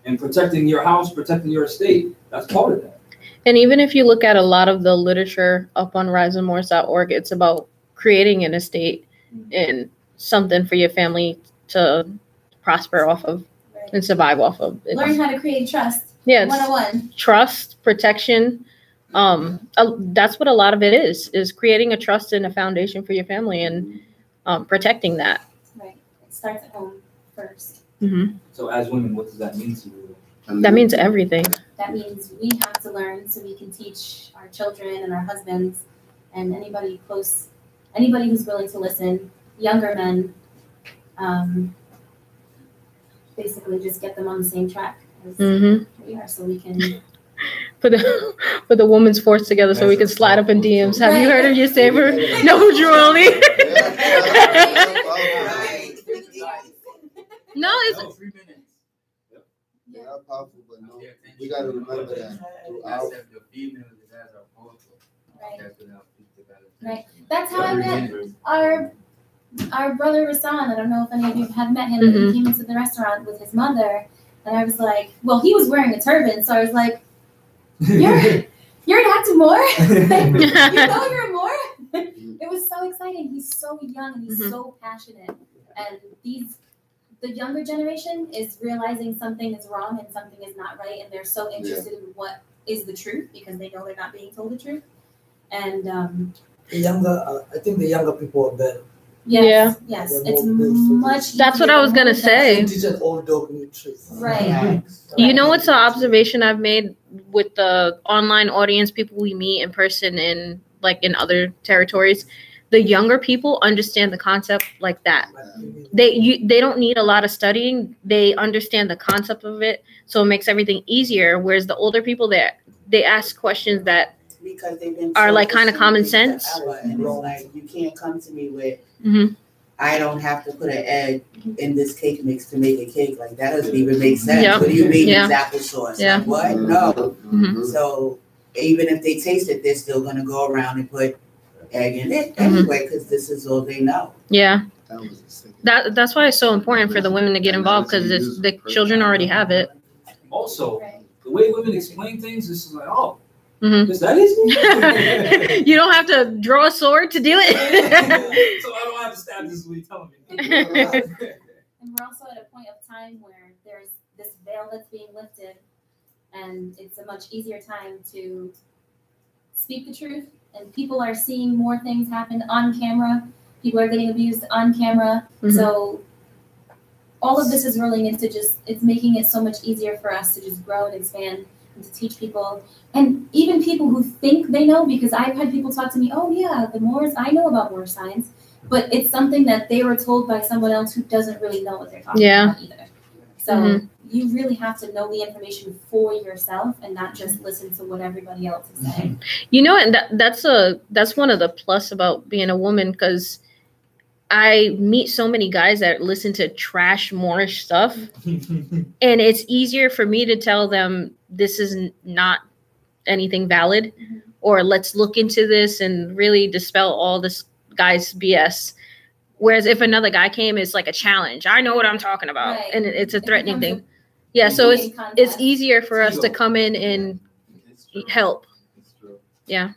and protecting your house, protecting your estate. That's part of that. And even if you look at a lot of the literature up on riseandmores.org, it's about creating an estate and something for your family to prosper off of and survive off of. Learn how to create trust. Yes. 101. Trust, protection. That's what a lot of it is creating a trust and a foundation for your family and protecting that. Right. It starts at home first. Mhm. So as women, what does that mean to you? That means everything. That means we have to learn so we can teach our children and our husbands and anybody close, anybody who's willing to listen, younger men, basically just get them on the same track as Hmm. we are, so we can. Put the woman's force together so we can slide up in DMs. Have you heard of your saver? No, Julie. No, it's No, 3 minutes. They are powerful, but no, Pay attention. we gotta remember that That's throughout. if the females that are powerful. Right. That's enough to better Right. attention. That's how I Every met minute. our brother Rasan. I don't know if any of you have met him, but he came into the restaurant with his mother, and I was like, well, he was wearing a turban, so I was like, you're an actor more. You know you're more. It was so exciting. He's so young and he's so passionate, and the younger generation is realizing something is wrong and something is not right, and they're so interested in what is the truth because they know they're not being told the truth. And The younger, I think the younger people are better. yes, Yeah. yes, They're it's more built for much. this. That's what easier I was gonna than- say. Teach an old dog new tricks. Right. You know what's an observation I've made with the online audience, people we meet in person in other territories? The younger people understand the concept like that. They don't need a lot of studying. They understand the concept of it, so it makes everything easier. Whereas the older people, they ask questions that Because they've been Are, so like, kinda common assimilated sense. forever, and it's like you can't come to me with Mhm. I don't have to put an egg in this cake mix to make a cake. Like that doesn't even make sense. Yeah. What do you mean Yeah. it's applesauce? Yeah. Like what? No. Mhm. So even if they taste it, they're still gonna go around and put egg in it Mhm. anyway, because this is all they know. Yeah, That was a second. that's why it's so important for the women to get involved because the children already have it. Also, Right. the way women explain things, this is like, oh, Mhm. is that easy? You don't have to draw a sword to do it. So I don't have to stab this is what you're telling me. And we're also at a point of time where there's this veil that's being lifted, and it's a much easier time to speak the truth. And people are seeing more things happen on camera. People are getting abused on camera. Mhm. So all of this is rolling into it's making it so much easier for us to just grow and expand and to teach people. And even people who think they know, because I've had people talk to me, oh yeah, the Moors, I know about Moor science. But it's something that they were told by someone else who doesn't really know what they're talking Yeah. about either. So Mhm. you really have to know the information for yourself and not just listen to what everybody else is saying. You know, and that's one of the plus about being a woman because I meet so many guys that listen to trash Moorish stuff, and it's easier for me to tell them this is not anything valid, Mhm. or let's look into this and really dispel all this guy's BS. Whereas if another guy came, it's like a challenge. I know what I'm talking about, Right. and it's a It threatening becomes thing. Yeah, so it's Competing contest. easier for us to come in and It's true. help. It's true. Yeah.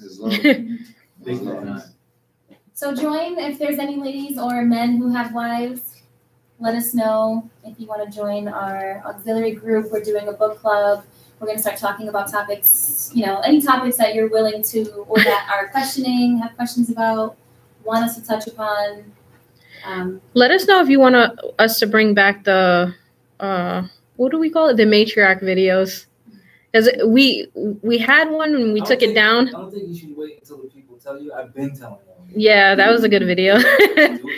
As long Big time. So join if there's any ladies or men who have wives. Let us know if you want to join our auxiliary group. We're doing a book club. We're going to start talking about topics, any topics that you're willing to or that are questioning, have questions about, want us to touch upon. Let us know if you want us to bring back the what do we call it? The matriarch videos. Because we had one and we took it I down. don't think you should wait until the people tell you. I've been telling them. Yeah, that was a good video. Do it. Do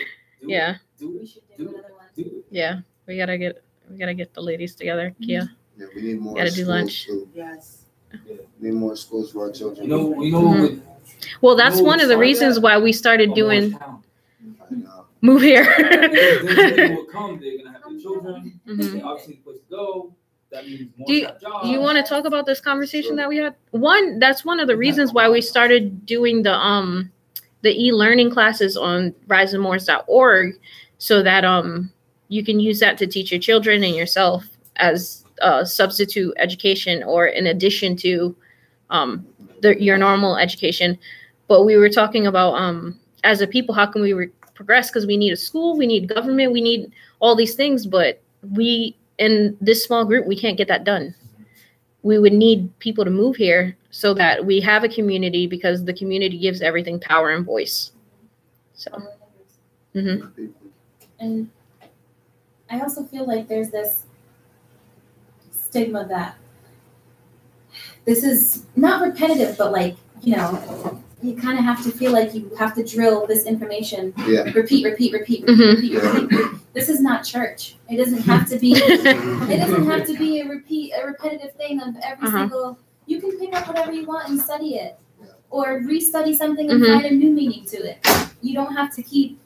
Yeah. It. Do We it. should do another one. Do it. Yeah, we gotta get the ladies together. Kia, Yeah, we need more Gotta do schools lunch. too. Yes. We need more schools for our children. You know Mhm. what? well, that's No, one of the start reasons that. why we started doing Town. I know. move here. Because then people will come. They're gonna have their children. Mhm. They obviously need a place to go. That means more Do you- have jobs. Do you want to talk about this conversation that we had? That's one of the reasons why we started doing the e-learning classes on riseandmoors.org, so that you can use that to teach your children and yourself as substitute education or in addition to your normal education. But we were talking about as a people, how can we progress? Because we need a school, we need government, we need all these things, but in this small group, we can't get that done. We would need people to move here so that we have a community, because the community gives everything power and voice. So, mhm. And I also feel like there's this stigma that this is not repetitive, but like, you know, you kind of have to feel like you have to drill this information. Yeah. Repeat. This is not church. It doesn't have to be. It doesn't have to be a repetitive thing of every single. You can pick up whatever you want and study it, or re-study something and find a new meaning to it. You don't have to keep.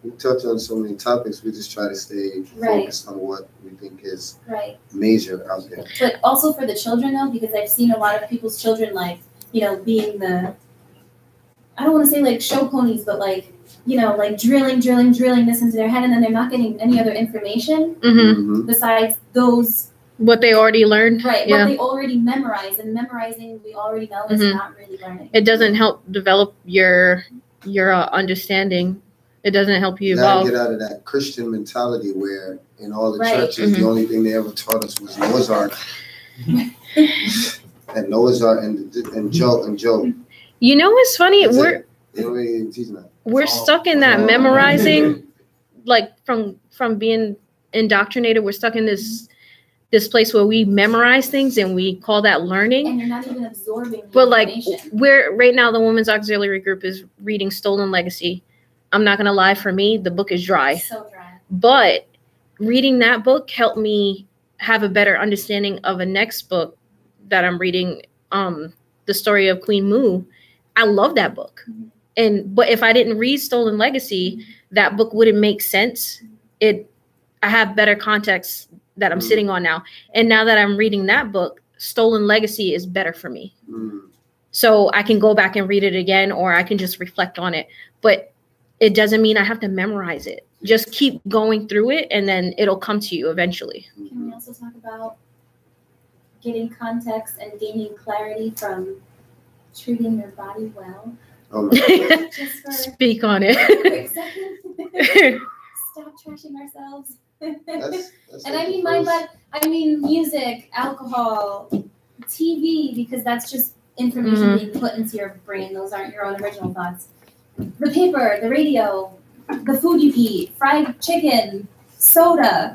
We touch on so many topics. We just try to stay focused on what we think is major out there. But also for the children though, because I've seen a lot of people's children like, you know, being the, I don't want to say like show ponies, but like, you know, like drilling this into their head, and then they're not getting any other information besides those. What they already learned. Right, what they already memorized, and memorizing, we already know, is not really learning. It doesn't help develop your understanding. It doesn't help you evolve. Get out of that Christian mentality where in all the churches, the only thing they ever taught us was Noah's Ark. And Noah's Ark and Job. You know what's funny? They don't really teach that. We're stuck in that memorizing, like from being indoctrinated. We're stuck in this place where we memorize things and we call that learning. And you're not even absorbing the But like information. we're right now, the Women's Auxiliary Group is reading Stolen Legacy. I'm not gonna lie, for me, the book is dry. So dry. But reading that book helped me have a better understanding of a next book that I'm reading, the story of Queen Mu. I love that book. But if I didn't read Stolen Legacy, that book wouldn't make sense. I have better context that I'm sitting on now. And now that I'm reading that book, Stolen Legacy is better for me. So I can go back and read it again, or I can just reflect on it. But it doesn't mean I have to memorize it. Just keep going through it, and then it'll come to you eventually. Can we also talk about getting context and gaining clarity from treating your body well? Oh my God. Just for Speak on a quick it. second. Stop trashing ourselves. That's And I mean I mean music, alcohol, TV, because that's just information being put into your brain. Those aren't your own original thoughts. The paper, the radio, the food you eat, fried chicken, soda,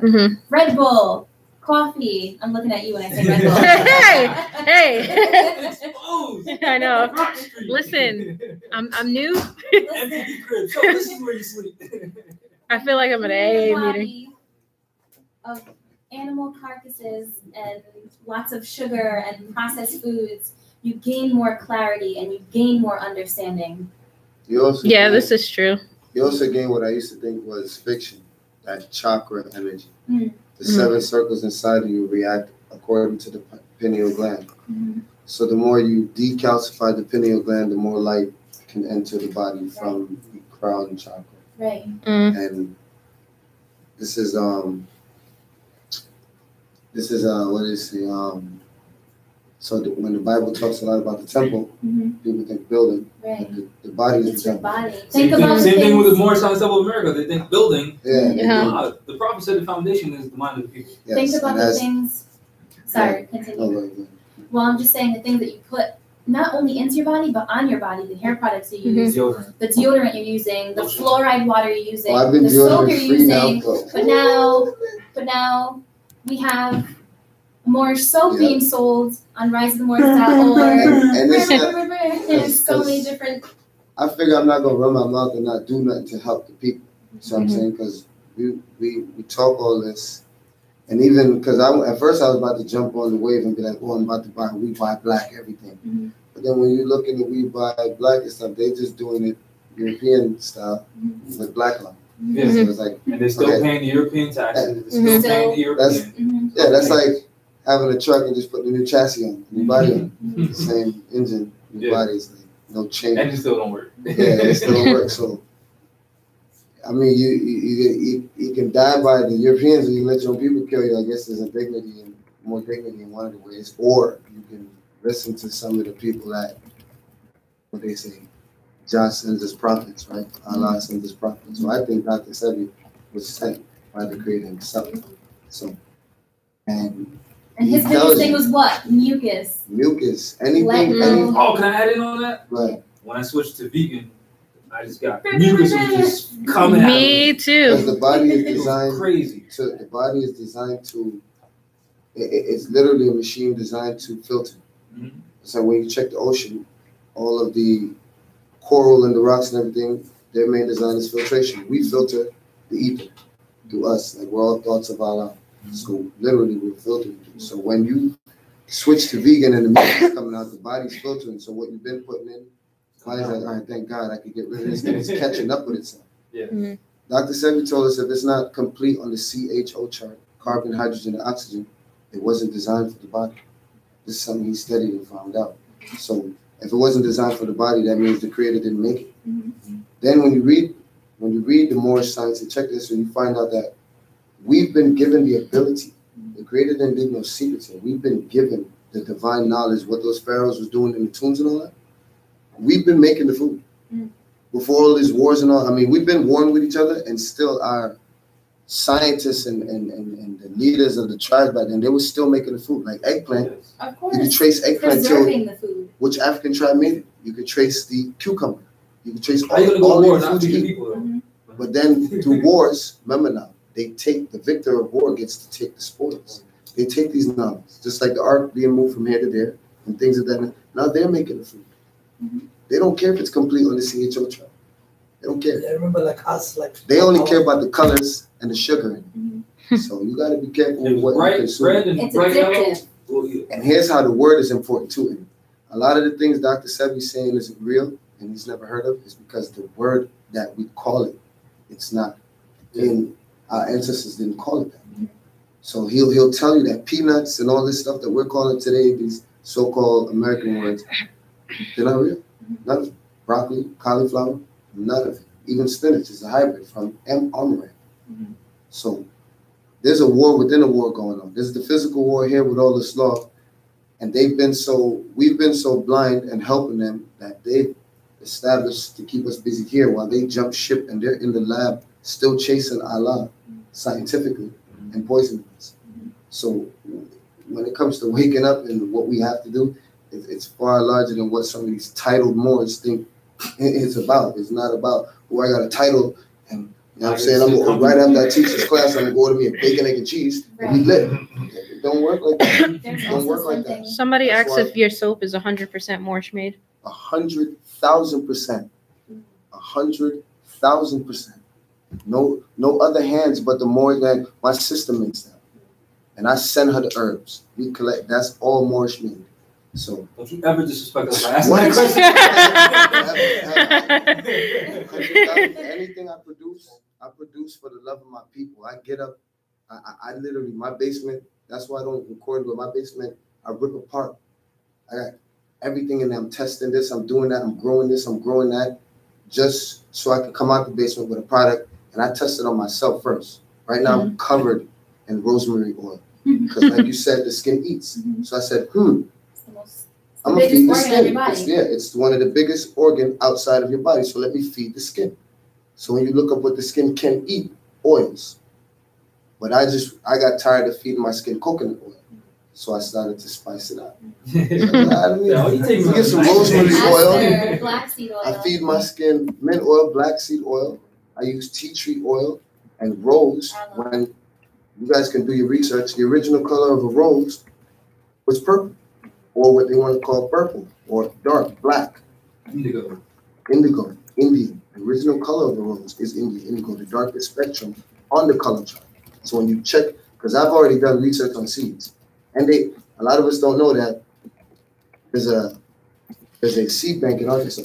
Red Bull, coffee. I'm looking at you when I say Red Bull. Hey. I know. Listen, I'm new. MTV crib. So this is where you sleep. I feel like I'm at an AA meeting. Of animal carcasses and lots of sugar and processed foods, you gain more clarity and you gain more understanding. This is true. You also gain what I used to think was fiction, that chakra energy. The 7 circles inside of you react according to the pineal gland. So the more you decalcify the pineal gland, the more light can enter the body from the crown chakra. Right. And this is what is the so when the Bible talks a lot about the temple, people think building. Right. The body is It's the your temple. body. Same thing with the Morris Temple of America. They think building. The prophet said the foundation is the mind of the people. Yes. Think about the things. Sorry, continue. Well, I'm just saying the things that you put not only into your body, but on your body. The hair products you use, the deodorant you're using, the fluoride water you're using, I've been the soap you're free now, using. But now we have more soap being sold on riseofthemorris.org. And There's so many different. I figure I'm not gonna run my mouth and not do nothing to help the people. So I'm saying, because we talk all this, and even because at first I was about to jump on the wave and be like, oh, I'm about to buy We Buy Black everything. But then when you look into We Buy Black and stuff, they just doing it European style with black on. So it's like, and they're still paying the European taxes. They're still paying the European. That's like having a truck and just putting a new chassis on, new body on, the same engine, new body's like no change. And it still don't work. It still don't work. So, I mean, you can die by the Europeans, or you let your own people kill you. I guess there's a dignity and more dignity in one of the ways, or you can listen to some of the people that, what they say, Jah sends his prophets, right? Allah sends his prophets. So I think Dr. Sebi was sent by the Creator himself. So, and his biggest thing was what? Mucus. Anything. Oh, can I add in on that? Right. When I switched to vegan, I just got mucus was just coming out. Me Because too. the body is It was designed crazy. to. It's literally a machine designed to filter. Mhm. So when you check the ocean, all of the coral and the rocks and everything, their main design is filtration. We filter the ether through us, like we're all thoughts of Allah. So literally we're filtering. So when you switch to vegan and the meat is coming out, the body's filtering. So what you've been putting in, the body's like, all right, thank God I could get rid of this. And it's catching up with itself. Yeah. Mhm. Dr. Sebi told us if it's not complete on the CHO chart, carbon, hydrogen, and oxygen, it wasn't designed for the body. This is something he studied and found out. So if it wasn't designed for the body, that means the creator didn't make it. Then when you read the Moorish science and check this, and you find out that we've been given the ability. The creator didn't leave no secrets here. We've been given the divine knowledge, what those pharaohs was doing in the tombs and all that. We've been making the food. Before all these wars and all, I mean, we've been warring with each other, and still our scientists and the leaders of the tribes back then, they were still making the food. Like eggplant, Of you could course, trace eggplant to preserving the food. which African tribe made it. You could trace the cucumber. You could trace How you gonna go all to war the not foods you feeding eat. people though? Mhm. But then through wars, remember now, they take the victor of war gets to take the spoils. They take these knowledge, just like the ark being moved from here to there and things of that. Now they're making the food. They don't care if it's complete on the CHO chart. They don't care. I remember like us, like They only care about the colors and the sugar in it. So you got to be careful It with was what you bright consume. red and It's bright yellow. addictive. Well, yeah. And here's how the word is important too. And a lot of the things Dr. Sebi's saying isn't real and he's never heard of is because the word that we call it, it's not in our ancestors didn't call it that. So he'll tell you that peanuts and all this stuff that we're calling today, these so-called American words, they're not real. None of it. Broccoli, cauliflower, none of it. Even spinach is a hybrid from M. Amaranth. So there's a war within a war going on. There's the physical war here with all this law. And we've been so blind and helping them that they've established to keep us busy here while they jump ship and they're in the lab still chasing Allah scientifically and poisoning us. So when it comes to waking up and what we have to do, it's far larger than what some of these titled Moors think it's about. It's not about, oh, I got a title and you know what I'm saying? I'm gonna, right after I teach this class, I'm gonna go to me a bacon, egg, and cheese. And we lit. It don't work like that. There's Don't also work like that. something. Somebody That's asked why- if your soap is 100% Moorish made. 100,000%. 100,000%. No other hands but the more that my sister makes that. And I send her the herbs. We collect. That's all Moorish made. So Don't you ever disrespect us by asking What? that question. anything I produce for the love of my people. I get up, I literally, my basement, that's why I don't record, but my basement, I rip apart. I got everything in there. I'm testing this, I'm doing that, I'm growing this, I'm growing that, just so I can come out the basement with a product, and I test it on myself first. Right now, I'm covered in rosemary oil, because like you said, the skin eats. So I said, It's the most, I'm the gonna feed the biggest organ on skin. your body. It's one of the biggest organ outside of your body. So let me feed the skin. So when you look up what the skin can eat, oils. But I got tired of feeding my skin coconut oil. So I started to spice it up. Yeah, you take get some my- rosemary oil. Castor, black seed oil. I feed my skin mint oil, black seed oil. I use tea tree oil and rose. When you guys can do your research, the original color of a rose was purple, or what they want to call purple, or dark black. Indigo. Indigo, Indian. The original color of the rose is Indian, indigo, the darkest spectrum on the color chart. So when you check, because I've already done research on seeds, and a lot of us don't know that there's a seed bank in Arkansas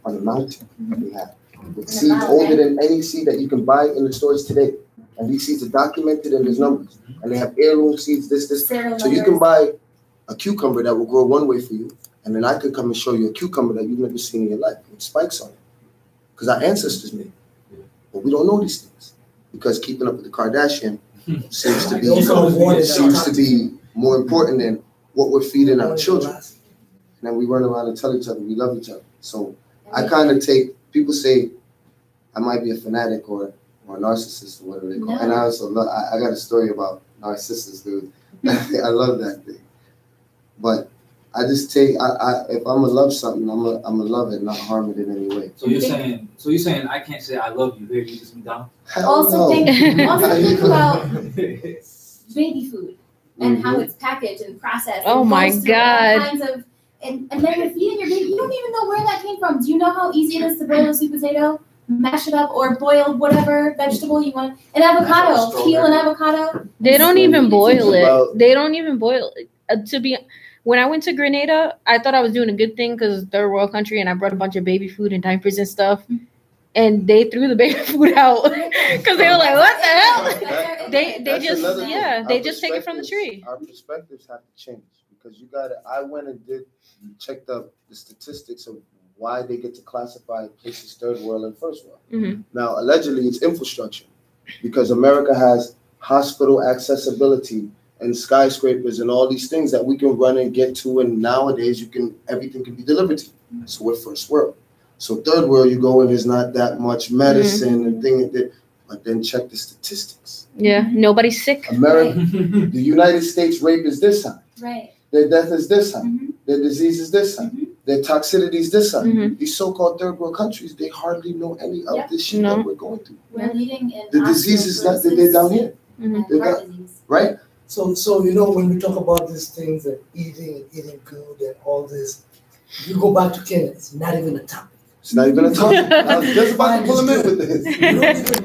on the mountain that we have, with seeds older than any seed that you can buy in the stores today. And these seeds are documented and there's numbers, and they have heirloom seeds, this. So you can buy a cucumber that will grow one way for you, and then I could come and show you a cucumber that you've never seen in your life with spikes on it, because our ancestors made it. But we don't know these things because keeping up with the Kardashian seems to be more important than what we're feeding our children. And then we run around and tell each other we love each other. So I kind of take, people say I might be a fanatic or a narcissist or whatever they call it. And I also love, I got a story about narcissists, dude. I love that thing. But I just take if I'm gonna love something, I'm gonna love it, not harm it in any way. So you're saying I can't say I love you. Here, you just be down. Hell Also no. think about baby food and how it's packaged and processed. Oh and my goes through all God. kinds of, and then you're feeding your baby. You don't even know where that came from. Do you know how easy it is to boil a sweet potato, mash it up, or boil whatever vegetable you want? An avocado, peel an avocado. They don't even boil About- it. They don't even boil it. When I went to Grenada, I thought I was doing a good thing because third world country, and I brought a bunch of baby food and diapers and stuff, and they threw the baby food out because they were like, "What the hell?" They That's just another thing. they Our just take it from the tree. Our perspectives have to change because I went and checked up the statistics of why they get to classify places third world and first world. Mhm. Now, allegedly, it's infrastructure because America has hospital accessibility and skyscrapers and all these things that we can run and get to, and nowadays everything can be delivered to you. So we're first world. So third world, you go in, there's not that much medicine and thing, but then check the statistics. Yeah, nobody's sick. America, the United States rape is this high. Right. Their death is this high. Mhm. Their disease is this high. Mhm. Their toxicity is this high. Mhm. These so-called third world countries, they hardly know any of Yep. this shit No. that we're going through. We're leading in The disease is not that they're down here, Mhm. and heart disease. right? So you know, when we talk about these things and eating good and all this, if you go back to Kenya, it's not even a topic. It's not even a topic. I was just about to pull him in with this. You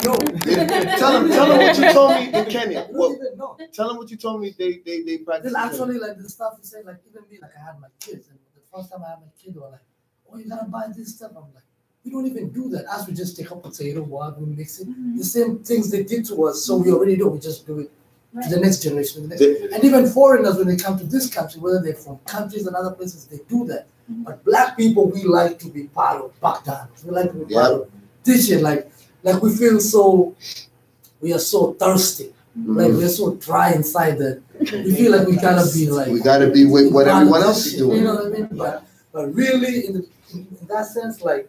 don't even know. Tell him what you told me in Kenya. You Well, don't even know. tell him what you told me they practice. Then actually, like the stuff you say, like even me, like I had my kids, and the first time I had my kid, they were like, "Oh, you gotta buy this stuff." I'm like, "We don't even do that. As we just take a potato, water, we mix it. The same things they did to us, so we already know. We just do it to the next generation. And even foreigners, when they come to this country, whether they're from countries and other places, they do that. But black people, we like to be part of backgrounds. We like to be part of this shit. Like we feel so, we are so thirsty. Like we're so dry inside that we feel like we gotta be like. We gotta be with what everyone else is doing. You know what I mean? But really, in that sense, like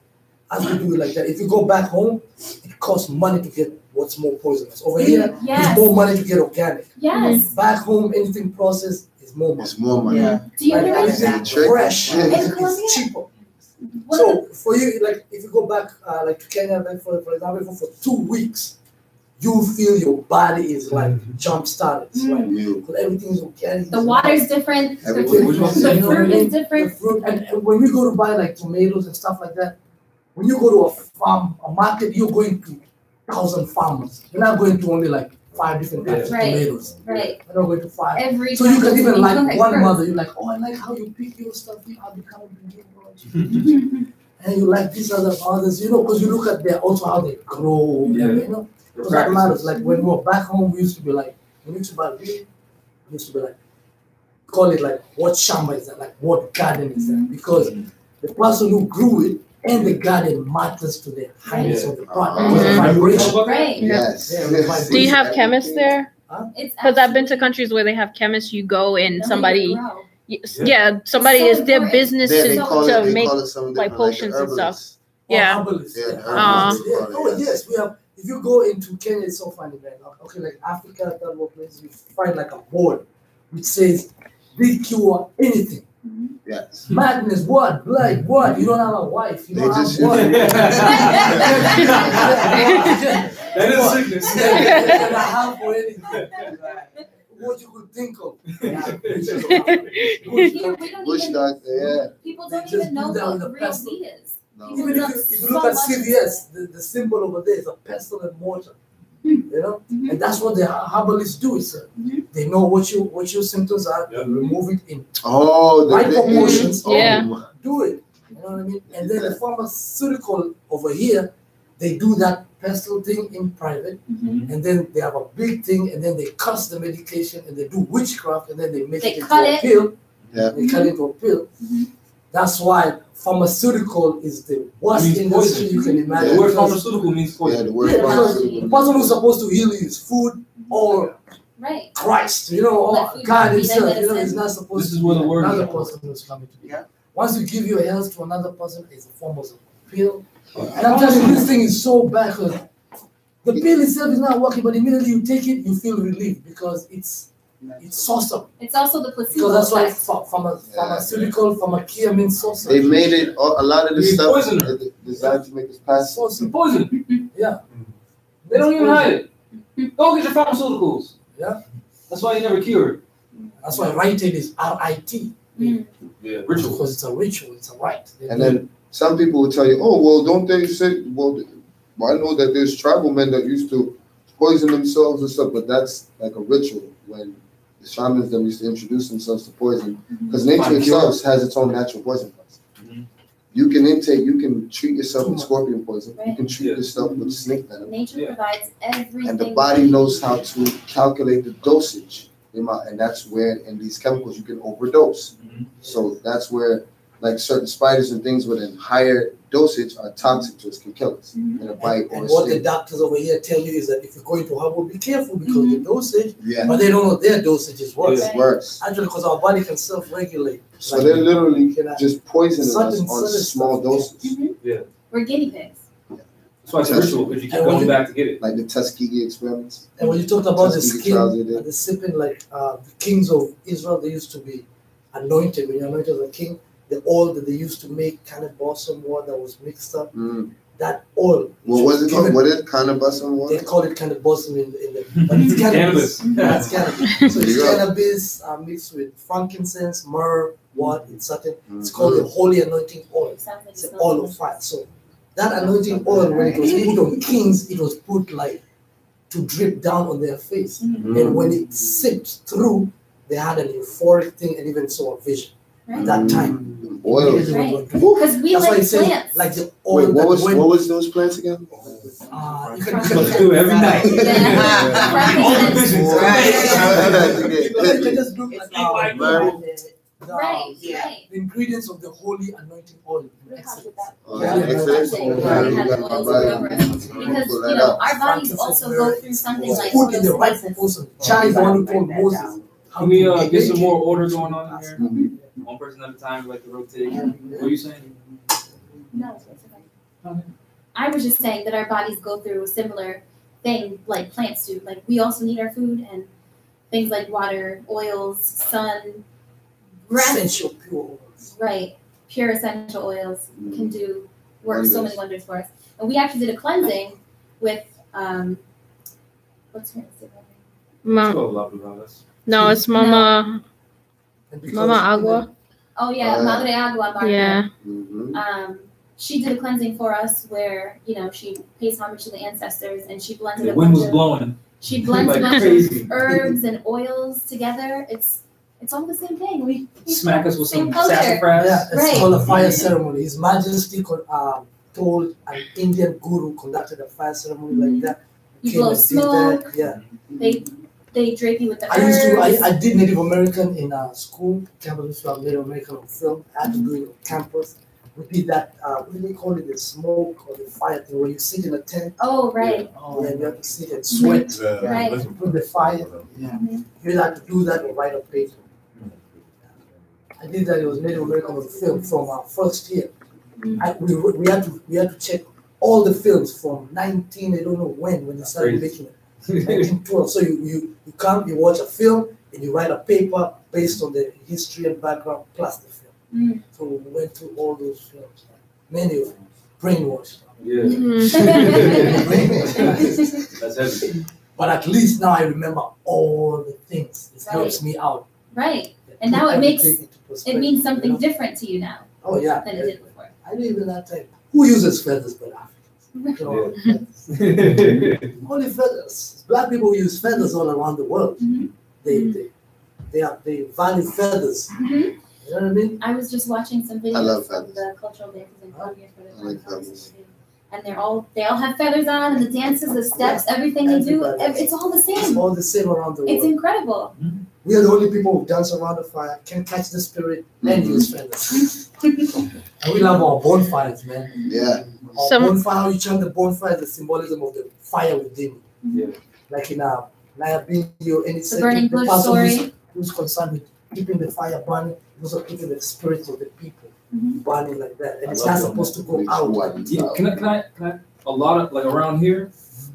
as we do it like that, if you go back home, it costs money to get what's more poisonous. Over here, Yes. it's more money to get organic. Yes. Back home, anything processed is more money. It's more money. Yeah. Do you Like know anything Trick. fresh In Colombia? is cheaper. what? So for you, like if you go back, like to Kenya, like for example, for 2 weeks, you feel your body is like jump started. It's like because everything is organic. The water's different. The Everything. fruit You know what I mean? is different. The fruit, and when we go to buy like tomatoes and stuff like that, when you go to a farm, a market, you're going to 1,000 farmers. You're not going to only like 5 different types of Right. tomatoes. Right. You're not going to 5. Every So you time can even you like go one first. mother, you're like, oh, I like how you pick your stuff. I'll be coming to you. And you like these other others, you know, because you look at their also how they grow, Yeah. you know. Because that matters. Like when we were back home, we used to be like, when we used to buy weed, we used to be like, call it like, what shamba is that? Like, what garden is that? Because the person who grew it and the garden matters to the highness of the product. Mhm. The vibration. Right. Yes. Yeah, Yes. Do you have chemists there? It's Because I've been to countries where they have chemists. You go and somebody, grow. somebody So is their important. business They to call it, they make. call it something like different, potions the and stuff. herbalists. Yeah. Herbalists. Yeah, Yeah, the herbalists. herbalists. Yeah. Oh yes, we have. If you go into Kenya, it's so funny, man. Okay, like Africa, third world places, you find like a board which says they cure anything. Yes. Madness, what? Blood, what? You don't have a wife. You They don't just- have what? That is sickness. Yeah, I have for anything. What you could think of. Yeah, We don't Bush even, doctor, yeah. people They don't just even know do that what with the real pestle. weed is. No. People Even know if you so look at much. CVS, the symbol over there is a pestle and mortar. You know, and that's what the herbalists do. Is they know what your symptoms are, Yep. remove it in Oh, right proportions. Yeah. Do it. You know what I mean? And then the pharmaceutical over here, they do that pestle thing in private, and then they have a big thing, and then they cut the medication, and they do witchcraft, and then they make They it into cut a it. pill. Yeah. They cut it into a pill. That's why pharmaceutical is the worst Means industry poison. you can imagine. The word because- pharmaceutical means Yeah, poison. the word Yeah, because pharmaceutical. the person who's supposed to heal you is food or Right. Christ, you know, or Like food God can be himself, like you know, medicine. it's not supposed This to is where be the word another is. person who's coming to you. Yeah. Once you give your health to another person, it's a form of a pill. And I'm telling you, this thing is so bad because the pill itself is not working, but immediately you take it, you feel relief because it's It's sorcery. It's also the placebo Because that's why effect. pharmaceutical, pharmakia means sorcery. They made it, a lot of the It's stuff poison. designed to make us pass. Sorcery. Poison. Yeah. They don't even hide it. Go get your pharmaceuticals. Yeah. That's why you never cured. That's why riting is R-I-T. Yeah, ritual. Because it's a ritual, it's a rite. And then some people will tell you, oh, well, don't they say, well, I know that there's tribal men that used to poison themselves and stuff, but that's like a ritual when the shamans them used to introduce themselves to poison. Because nature Find itself has its own natural poison plants. Mhm. You can treat yourself with scorpion poison. You can treat Yeah. yourself with snake venom. Nature Yeah. provides everything. And the body knows how to calculate the dosage. And that's where in these chemicals you can overdose. Mhm. So that's where like certain spiders and things with a higher dosage are toxic to us, can kill us in a bite or And a what the sting. doctors over here tell you is that if you're going to herbal, be careful because the dosage, Yeah, but they don't know their dosage is worse. it's worse. Actually, because our body can self-regulate. So they're literally Can I- just poisoning us Certain on small stuff, doses, We're guinea pigs. That's why it's a ritual, because you keep And when going you- back to get it. like the Tuskegee experiments. And when you talked about the Tuskegee skin trials they did. and the sipping, like the kings of Israel, they used to be anointed. When you're anointed as a king, the oil that they used to make kind of balsam water that was mixed up, that oil. What was it called? given- What is cannabis and They what? call it kind of balsam in the but it's cannabis. Cannabis. That's cannabis. So There it's you go. cannabis mixed with frankincense, myrrh, what it's certain. It's called the holy anointing oil. It sounds like It's it the smells oil of delicious. fire. So that anointing oil, when it was put on kings, it was put like to drip down on their face. And when it sipped through, they had an euphoric thing and even saw a vision at Right? that time. Oil. Right. Because we That's why like it says plants. like the oil Wait, that what went. was those plants again? You can, Supposed to do it every night. Yeah. All the visions. you can just look It's at like Right, Yeah. right. the ingredients of the holy anointing oil. We have Excellent. with that. Oh, Yeah. Exodus? Yeah, Yeah, we you have got oils my all body. over us. Because, Pull you that know, up. our bodies also go through something It's like put in the right photosynthesis. person. Chai is the one who told Moses how Can we to get make some it. more order going on in here? One person at a time, like to rotate. What are you saying? No, it's okay. I was just saying that our bodies go through a similar thing like plants do. Like we also need our food and things like water, oils, sun, breath. Essential pure oils. Right. Pure essential oils can do work so many Wonders. wonders for us. And we actually did a cleansing with what's her name? No, it's Mama And because Mama Agua. Oh yeah, Oh, yeah. Madre Agua Marca. Yeah. Mhm. She did a cleansing for us where, you know, she pays homage to the ancestors and she blended The a wind bunch was of blowing. she blends like a bunch crazy. of herbs and oils together. It's all the same thing. We Smack us with same some culture. sassafras. Yeah, it's Right. called a fire ceremony. His Majesty told an Indian guru conducted a fire ceremony like that. You Came blow and did that. smoke. Yeah, They drape you with the I used to. herbs. I did Native American in school. Campus used to have Native American on film. I had to do it on campus. We did that. What do they call it? The smoke or the fire thing where you sit in a tent. Oh right. And you have to sit and sweat. Right. Put the fire. Yeah. You had to do that or write a paper. I did that. It was Native American on film from our first year. We had to check all the films from 19. I don't know when they started Crazy. making it. 1912. So you come, you watch a film, and you write a paper based on the history and background plus the film. So we went through all those films. Many of them brainwashed. Yeah, Mm-hmm. that's heavy. But at least now I remember all the things. It helps me out. Right. And now it makes Everything into it perspective, means something you know? different to you now Oh yeah. than it did before. I didn't even that time. Who uses feathers but Africans? You know, feathers. Only feathers. Black people use feathers all around the world. Mhm. They value feathers. Mhm. You know what I mean? I was just watching some I love videos from feathers. the cultural dances in Colombia for the I like Carnival feathers. City. And they all have feathers on, and the dances, the steps, everything they do, Everybody. it's all the It's same. all the same around the It's world. incredible. We are the only people who dance around the fire, can catch the spirit, and use feathers. And we love our bonfires, man. Yeah. Our Some- bonfire, how you chant the bonfire is the symbolism of the fire within. Yeah. Like in Naya Video, any The burning bush person story. who's concerned with keeping the fire burning, also keeping the spirits of the people Mhm. burning like that. And I it's love not that. supposed to go Which out. one? Yeah, can I, a lot of, like around here,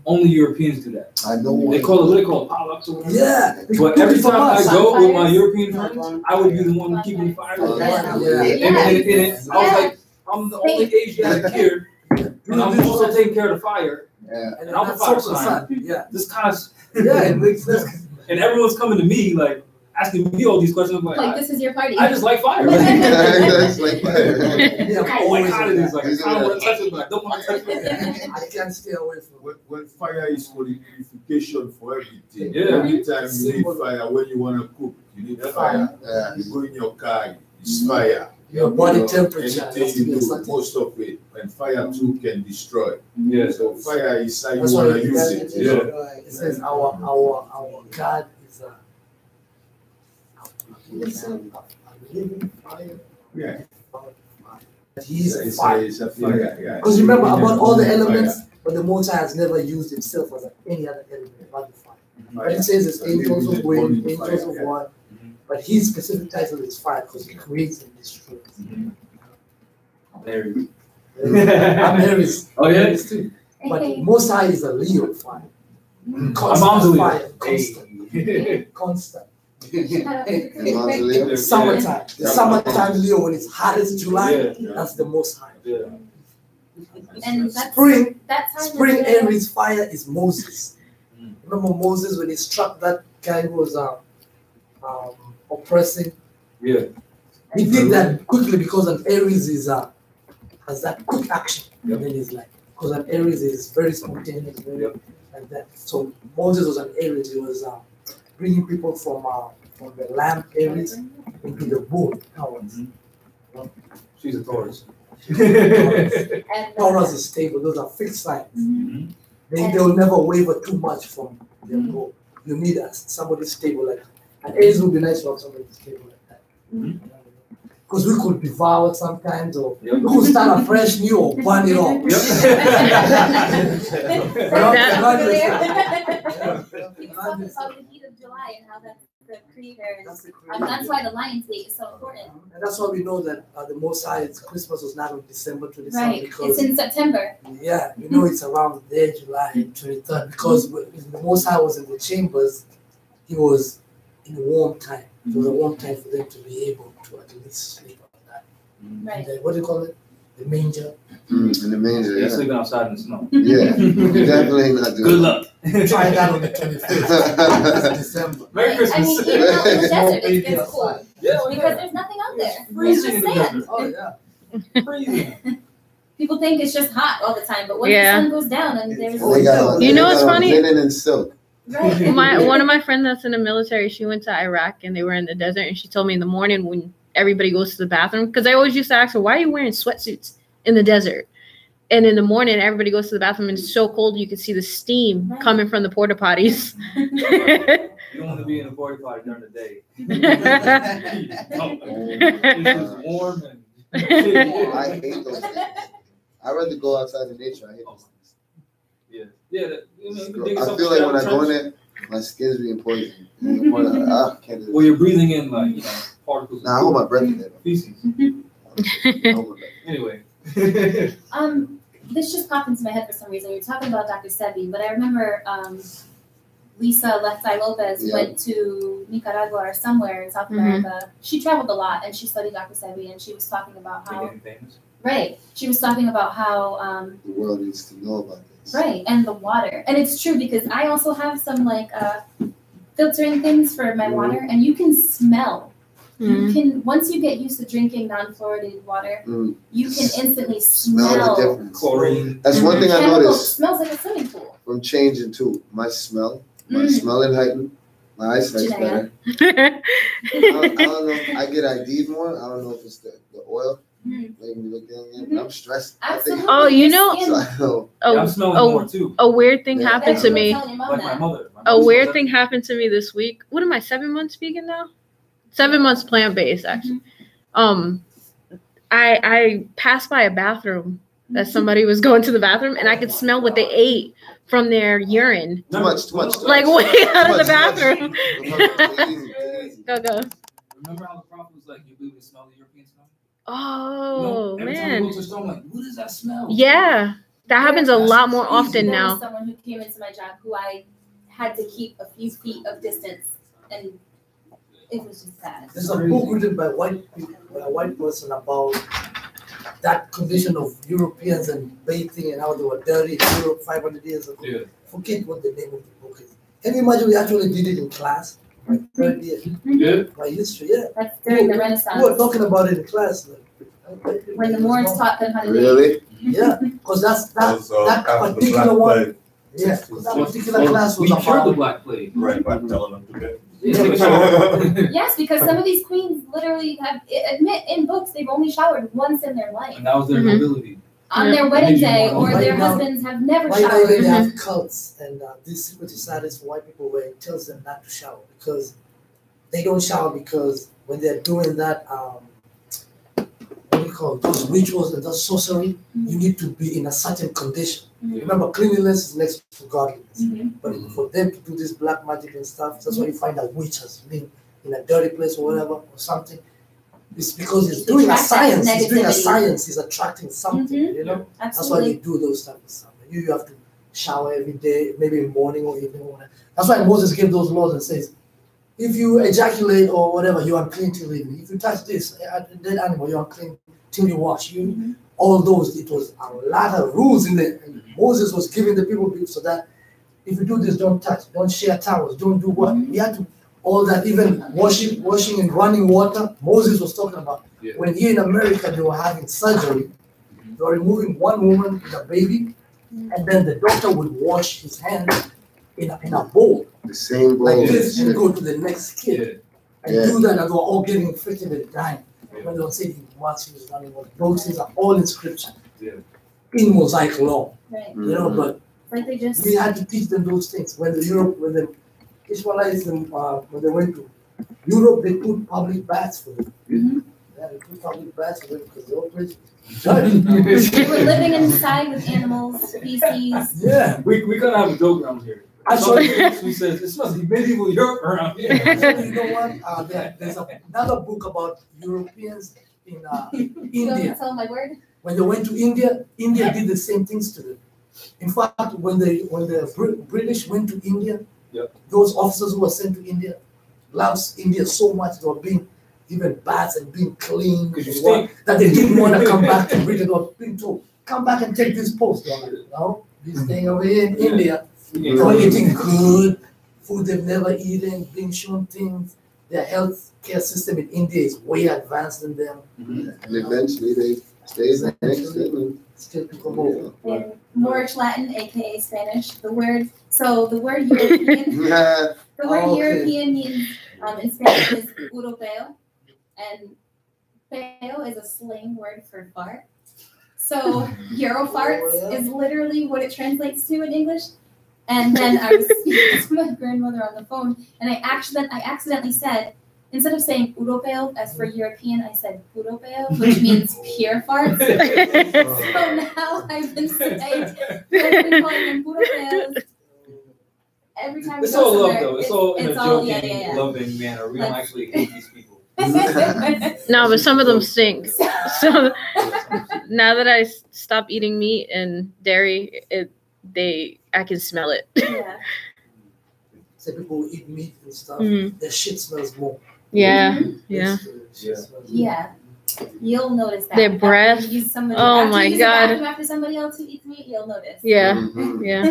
only Europeans do that. I know They what. call it what they call it, potlucks or whatever. Yeah. But every time I go with my European Bonfires. friends, I would be the one keeping the fire. Oh, Yeah. And I was like, I'm the only Asiatic here, and I'm also taking care of the fire. Yeah. And I'm a that's fire so sign. sad. Yeah. This kind of, Yeah, it makes sense. and everyone's coming to me like asking me all these questions. I'm Like, like, this is your party. I just like fire. That's like fire. Yeah, Look how white hot it is. Like, I kind of want to touch it, but I don't want to touch it. I can't stay away from it. When fire is for the purification for everything. Yeah. Every time you need fire, when you want to cook, you need fire. Yeah. You go in your car, it's fire. Your body You know, temperature. has Anything to you be do, certain. most of it, and fire too can destroy. Yeah. So fire is how you That's why want to it use says- it. Yeah. It says our God is a living fire. Yeah. But he is a It's fire. it's a fire. Yeah. Because remember Yeah. about all the Fire. elements, but the Most High has never used himself as any other element but the fire. But it says it's angels of wind, angels of water. But his specific title is fire because he creates and destroys. There you I'm Aries. Oh, yeah? Aries too. But Most High is a Leo fire. My Constant mom's a Leo. fire. Constant. Constant. Your mom's a Leo? Summertime. The summertime Leo when it's hot as July, Yeah. that's the Most High. Yeah. And that's Spring, that time. spring of year- Aries fire is Moses. Mm. Remember Moses when he struck that guy who was oppressing? Yeah. He did that quickly because an Aries is has that quick action. Yep. And then he's like, because an Aries is very spontaneous, very Yep. like that. So Moses was an Aries. He was bringing people from the lamb Aries into the bull Taurus. She's a Taurus. And, Taurus is stable. Those are fixed signs. Mhm. They'll never waver too much from their goal. You need somebody stable like that. An Aries would be nice to have somebody stable like that. Mhm. Because we could devour sometimes, or Yep. we could start afresh, new, or burn it all. He was talking about the heat of July and how that's the creator, and that's why the Lions Week is so important. And that's why we know that the Most High, Christmas was not on December 27th Right, because, it's in September. yeah, you know it's around there, July 23rd, because when the Most High was in the chambers, he was in a warm time. It was a warm time for them to be able to at least sleep on that. Right. And what do you call it? The manger. In the manger, They're yeah. sleeping outside in the snow. Yeah, you're definitely not doing Good luck. Try that on the 25th of December. Merry I mean, Christmas. even out in the desert, Baby it gets outside. cold Yeah, because there's nothing out there. It's freezing in just the sand. desert. Oh, yeah. Freezing. People think it's just hot all the time, but when Yeah. the sun goes down and there's They got You know what's they got funny? Linen and silk. right. One of my friends that's in the military, she went to Iraq and they were in the desert, and she told me in the morning when everybody goes to the bathroom, because I always used to ask her, why are you wearing sweatsuits in the desert? And in the morning, everybody goes to the bathroom and it's so cold you can see the steam Right. coming from the porta potties. You don't want to be in a porta potty during the day. It's warm and. I hate those things. I'd rather go outside in nature. I hate those things. Yeah. Yeah. You know, you can dig I yourself feel a like when I shower go in trench. there, my skin's being poisoned. I can't do Well, this. you're breathing in like particles. Nah, I hold my breath in there. Feces. I hold my breath. Anyway. This just popped into my head for some reason. We were talking about Dr. Sebi, but I remember Lisa Lefty Lopez Yeah. went to Nicaragua or somewhere in South Mhm. America. She traveled a lot and she studied Dr. Sebi, and she was talking about how Getting famous. right. She was talking about how The world needs to know about this. right, and the water. And it's true because I also have some like filtering things for my water, and you can smell. You can once you get used to drinking non-fluoridated water, Mm. you can instantly Smell the smell. difference. Chlorine. That's one thing I Chemical noticed smells like a swimming pool. from changing too. My smell, my Mm. smelling heightened. My eyesight's Janaya. better. I don't know. I get ID'd more. I don't know if it's the oil Mm. making me look young. I'm stressed. I Absolutely. think. Oh, you Your know- skin- So I know. Yeah, I'm Oh, smelling more too. a weird thing Yeah. happened That's to what me. I'm telling your mom Like my that. mother. My A mother weird smells thing happened to me this week. What am I, 7 months vegan now? 7 months plant-based, actually. I passed by a bathroom that somebody was going to the bathroom, and I could smell what they ate from their urine. Too much. Too much. Like way out of the Too much, bathroom. too much. Take it easy, take it easy. Go. Remember how the prophet was like, you'll be able to smell the European smell? Oh, Every time man. we go to the store, I'm like, what does that smell? Yeah. That happens a lot more There often was now. someone who came into my job who I had to keep a few feet of distance, and it was just bad. There's a book written by a white person about that condition of Europeans and bathing and how they were dirty in Europe 500 years ago. Yeah. Forget what the name of the book is. Can you imagine we actually did it in class? Like third year, Yeah. my history, yeah. That's during the We were Renaissance, talking about it in class. when the Moors taught them how to dig. Really? Yeah, because that After the particular Black one, Plague. yeah, 'cause that particular class was We cured the about. Black Plague. Right, by telling them to get. Yes, because some of these queens literally have admit in books they've only showered once in their life And that was their Mhm. nobility. on their wedding day, Right or their now- husbands have never Right now, showered. they have cults, and these secret societies for white people where it tells them not to shower because they don't shower because when they're doing that, what do you call it, those rituals and those sorcery, you need to be in a certain condition. Mhm. Remember, cleanliness is next to godliness. Mhm. But for them to do this black magic and stuff, that's why you find a witch has been in a dirty place or whatever or something. It's because he's doing a Attract that science. He's doing a negativity. science. He's attracting something. Mhm. You know. That's why Absolutely. they do those type of stuff. You have to shower every day, maybe in morning or evening or whatever. That's why Moses gave those laws and says, if you ejaculate or whatever, you're unclean till evening. If you touch this dead animal, you're unclean till you wash. All those, it was a lot of rules in there. And Moses was giving the people so that if you do this, don't touch, don't share towels, don't do what. We had to all that, even washing in running water. Moses was talking about Yeah. when here in America they were having surgery. They were removing one woman with a baby, and then the doctor would wash his hands in a bowl The same bowl. like this and go to the next kid Yeah. and Yeah. do that, and they were all getting infected and dying. When they were saying once he was running water, those things are all in scripture, Yeah. in Mosaic law, Right. you know. But Like they just. we had to teach them those things. When the Ishmaelites, when they went to Europe, they put public baths for them. Mhm. Yeah, they put public baths for them because they always dirty. They were living inside with animals, species. Yeah. We gotta have a joke around here. Actually, Who says it must be medieval Europe around here? actually, you know what? There's another book about Europeans in India. Don't tell my word. When they went to India, India did the same things to them. In fact, when the British went to India, Yep. those officers who were sent to India loves India so much they were being given baths and being clean 'Cause you and what- stink. that they didn't want to come back to Britain or being told, come back and take this post. They're like, no, this thing over here in India, Yeah. they're eating good food they've never eaten, being shown things. Their health care system in India is way advanced than them. And eventually they stayed next to them. Still to come over. In Moorish Latin, aka Spanish, the word European, Yeah. the word Okay. European means in Spanish is europeo, and peo is a slang word for fart. So Eurofarts Oh, yeah. is literally what it translates to in English. And then I was speaking to my grandmother on the phone, and I accidentally said, instead of saying europeo as for European, I said europeo, which means pure farts. So now I've been saying, I've been calling them europeos every time we It's go all love somewhere. though. It's all in a all- joking, loving manner. We don't actually hate these people. No, but some of them stink. So now that I stopped eating meat and dairy, I can smell it. Yeah. Say people who eat meat and stuff, Mhm. their shit smells more. Yeah, yeah. Shit smells more. Yeah. You'll notice that. Their After breath. you use somebody- Oh after my you use a God. bathroom after somebody else who eats meat, you'll notice. Yeah, Mhm. yeah.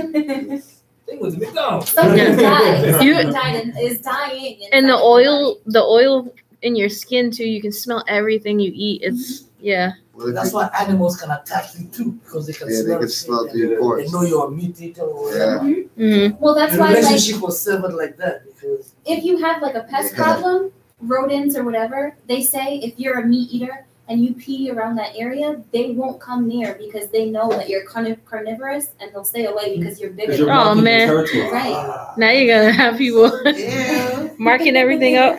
They went to McDonald's. Somebody Yeah. died. Somebody You- died and is dying. And the inside your oil in your skin too, you can smell everything you eat. It's yeah. Well, That's why animals can attack you too, because they can yeah, they smell can it. smell They through your pores. know you're a meat eater or whatever. body. Mm-hmm. Well, that's The why, like, relationship was severed like that because if you have like a pest Yeah. problem, rodents or whatever, they say if you're a meat eater and you pee around that area, they won't come near because they know that you're carnivorous and they'll stay away because you're bigger. Because you're than Oh, marking the man. territory. Right. Now you're gonna have people Yeah. marking everything up.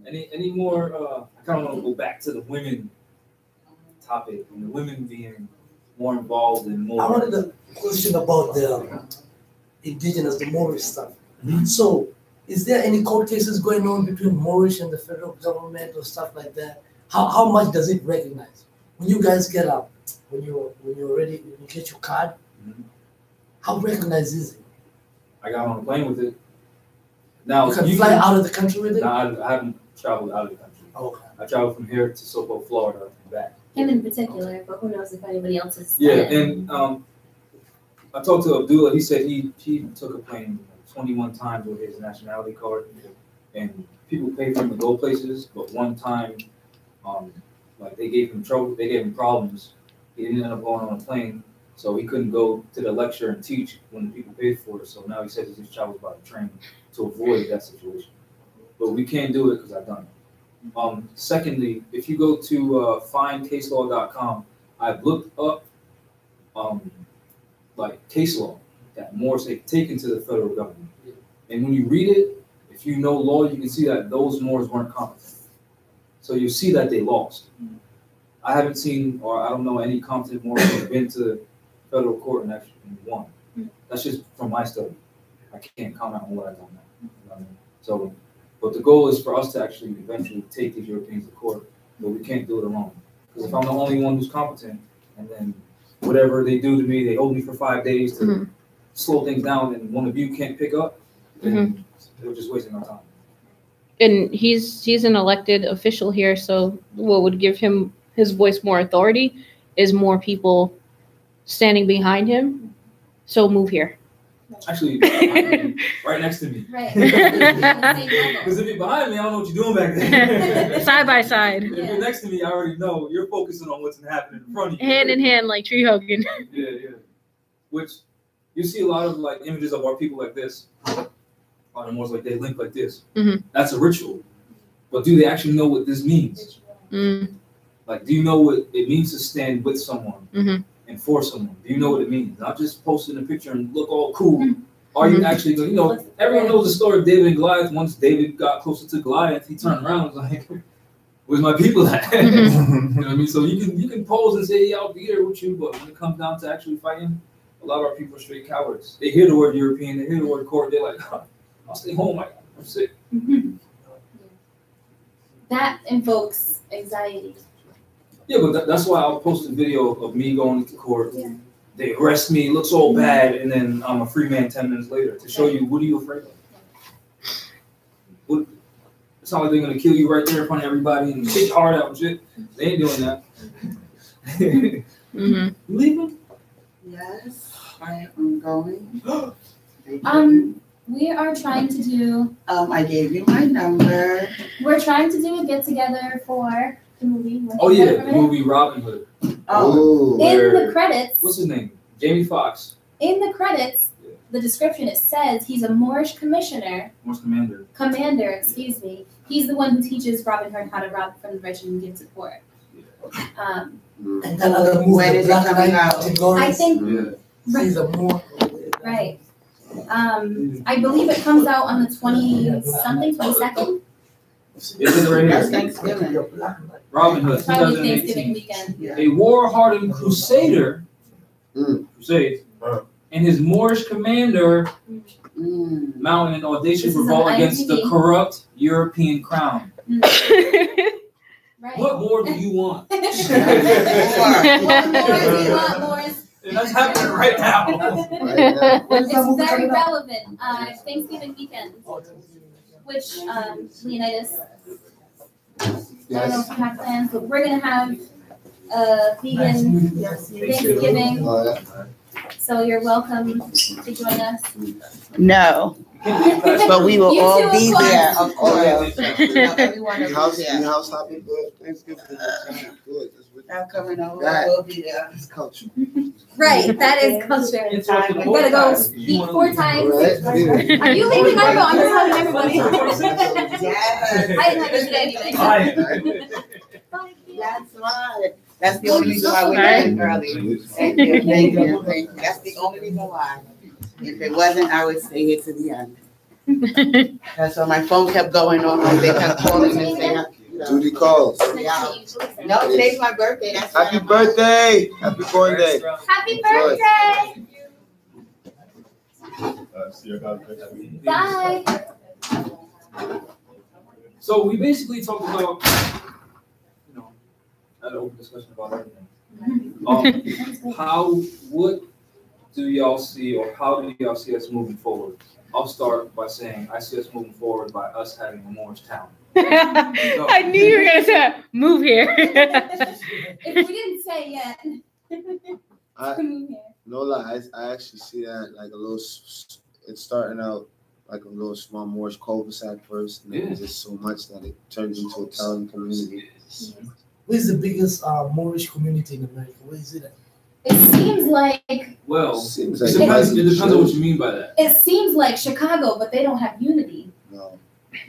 Any more? I kind of want to go back to the women topic and the women being more involved and more. I wanted a question about the indigenous, the Moorish stuff. So, is there any court cases going on between Moorish and the federal government or stuff like that? How much does it recognize? When you guys get when you're ready, when you get your card, Mhm. how recognized is it? I got on a plane with it. Now You can fly out of the country with it? No, I haven't traveled out of the country. Okay. I traveled from here to SoCo, Florida, and back. Him in particular, but who knows if anybody else is. Yeah, and I talked to Abdullah. He said he took a plane 21 times with his nationality card, and people pay for him to go places. But one time, like they gave him trouble, they gave him problems. He didn't end up going on a plane, so he couldn't go to the lecture and teach when the people paid for it. So now he says he just travels by train to avoid that situation. But we can't do it because I've done it. Secondly, if you go to findcaselaw.com, I've looked up like case law that Moors have taken to the federal government. And when you read it, if you know law, you can see that those Moors weren't competent. So you see that they lost. I haven't seen, or I don't know any competent Moors who have been to federal court and actually won. That's just from my study. I can't comment on what I don't know. You know what I mean? So, but the goal is for us to actually eventually take these Europeans to court, but we can't do it alone. Because if I'm the only one who's competent, and then whatever they do to me, they hold me for 5 days to slow things down, and one of you can't pick up, then we're just wasting our time. And he's an elected official here, so what would give him his voice more authority is more people standing behind him. So move here. Actually, right next to me. Right. Because if you're behind me, I don't know what you're doing back there. Side by side. If you're next to me, I already know you're focusing on what's happening in front of you. Hand in hand, like tree hugging. Yeah, yeah. Which you see a lot of like images of our people like this. A lot of Moors like they link like this. That's a ritual. But do they actually know what this means? Like, do you know what it means to stand with someone and for someone? Do you know what it means? Not just posting a picture and look all cool. Are you actually going? You know, everyone knows the story of David and Goliath. Once David got closer to Goliath, he turned around and was like, "Where's my people at?" You know what I mean? So you can pose and say, "Yeah, I'll be there with you," but when it comes down to actually fighting, a lot of our people are straight cowards. They hear the word European, they hear the word court, they're like, "I'll stay home. I'm sick." That invokes anxiety. Yeah, but that's why I'll post a video of me going to court. Yeah. They arrest me, look so bad, and then I'm a free man 10 minutes later to show you what are you afraid of? What, it's not like they're gonna kill you right there in front of everybody and take your heart out and shit. They ain't doing that. You leaving? Yes, I am going. We are trying to do. I gave you my number. We're trying to do a get together for the movie. Oh yeah, the movie Robin Hood. Oh, In the credits. What's his name? Jamie Foxx. In the credits, the description, it says he's a Moorish commissioner. Moorish commander. Commander, excuse me. He's the one who teaches Robin Hood how to rob from the rich and give to the poor. And that other movie, when is it Black coming Knight, out? Tim Lawrence, I think. he's a more. Right. I believe it comes out on the 22nd. Is it right That's here? Thanksgiving. Robin Hood, Probably Thanksgiving 2018. weekend. Yeah. A war-hardened crusader, crusade, and his Moorish commander mount an audacious This is revolt on against the IMDb. corrupt European crown. Right. What more do you want? What more do you want, Morris? And that's happening right now. It's very relevant. Thanksgiving weekend, which Leonidas, I don't know if you have plans, but we're gonna have vegan Thanksgiving. So you're welcome to join us. No, but we will You all too, be of course. there, of course. Everyone will House, be your there. house hopping, good. Thanksgiving. Good. I'm coming over, Right. we'll be there. It's culture. Right, that is culture. Interrupt the You gotta go podcast. eat 4 times. Right? Are you leaving? I know, I'm just telling everybody. Yes. I didn't have it today anyway. That's right. That's the only reason why we're getting early. Thank you, thank you, thank you. That's the only reason why. If it wasn't, I would stay here to the end. That's why my phone kept going on. They kept calling and saying, Duty calls. yeah. No, today's my birthday. That's Happy why I'm- birthday. Happy born day. Happy birthday! See you guys. Bye. So we basically talked about, had an open discussion about everything. What do y'all see, or how do y'all see us moving forward? I'll start by saying I see us moving forward by us having a Morristown. I knew you were gonna say move here. If we didn't say yet. Move here. No lie, I actually see that like a little. It's starting out like a little small Moorish cul-de-sac first, and then Yeah. just so much that it turns into a Italian community. Where's the biggest Moorish community in America? Where is it at? It seems like Well, Seems it like depends it on what you mean by that. it seems like Chicago, but they don't have unity.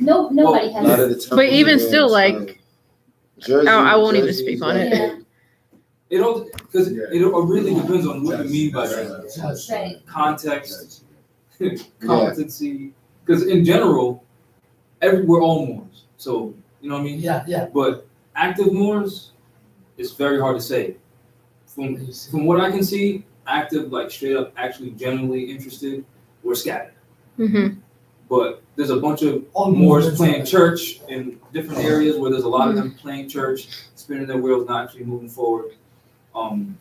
No, Nobody a lot of has. the But even temples still, there, like, Jersey, I won't even Jersey speak is on like- it. It all because it really depends on what you mean by that. Right. Context, competency. Because in general, we're all Moors. So you know what I mean. Yeah. But active Moors, it's very hard to say. From what I can see, active, like straight up, actually genuinely interested, or scattered. Mm-hmm. But there's a bunch of All Moors movements playing are- church in different areas where there's a lot of them playing church, spinning their wheels, not actually moving forward.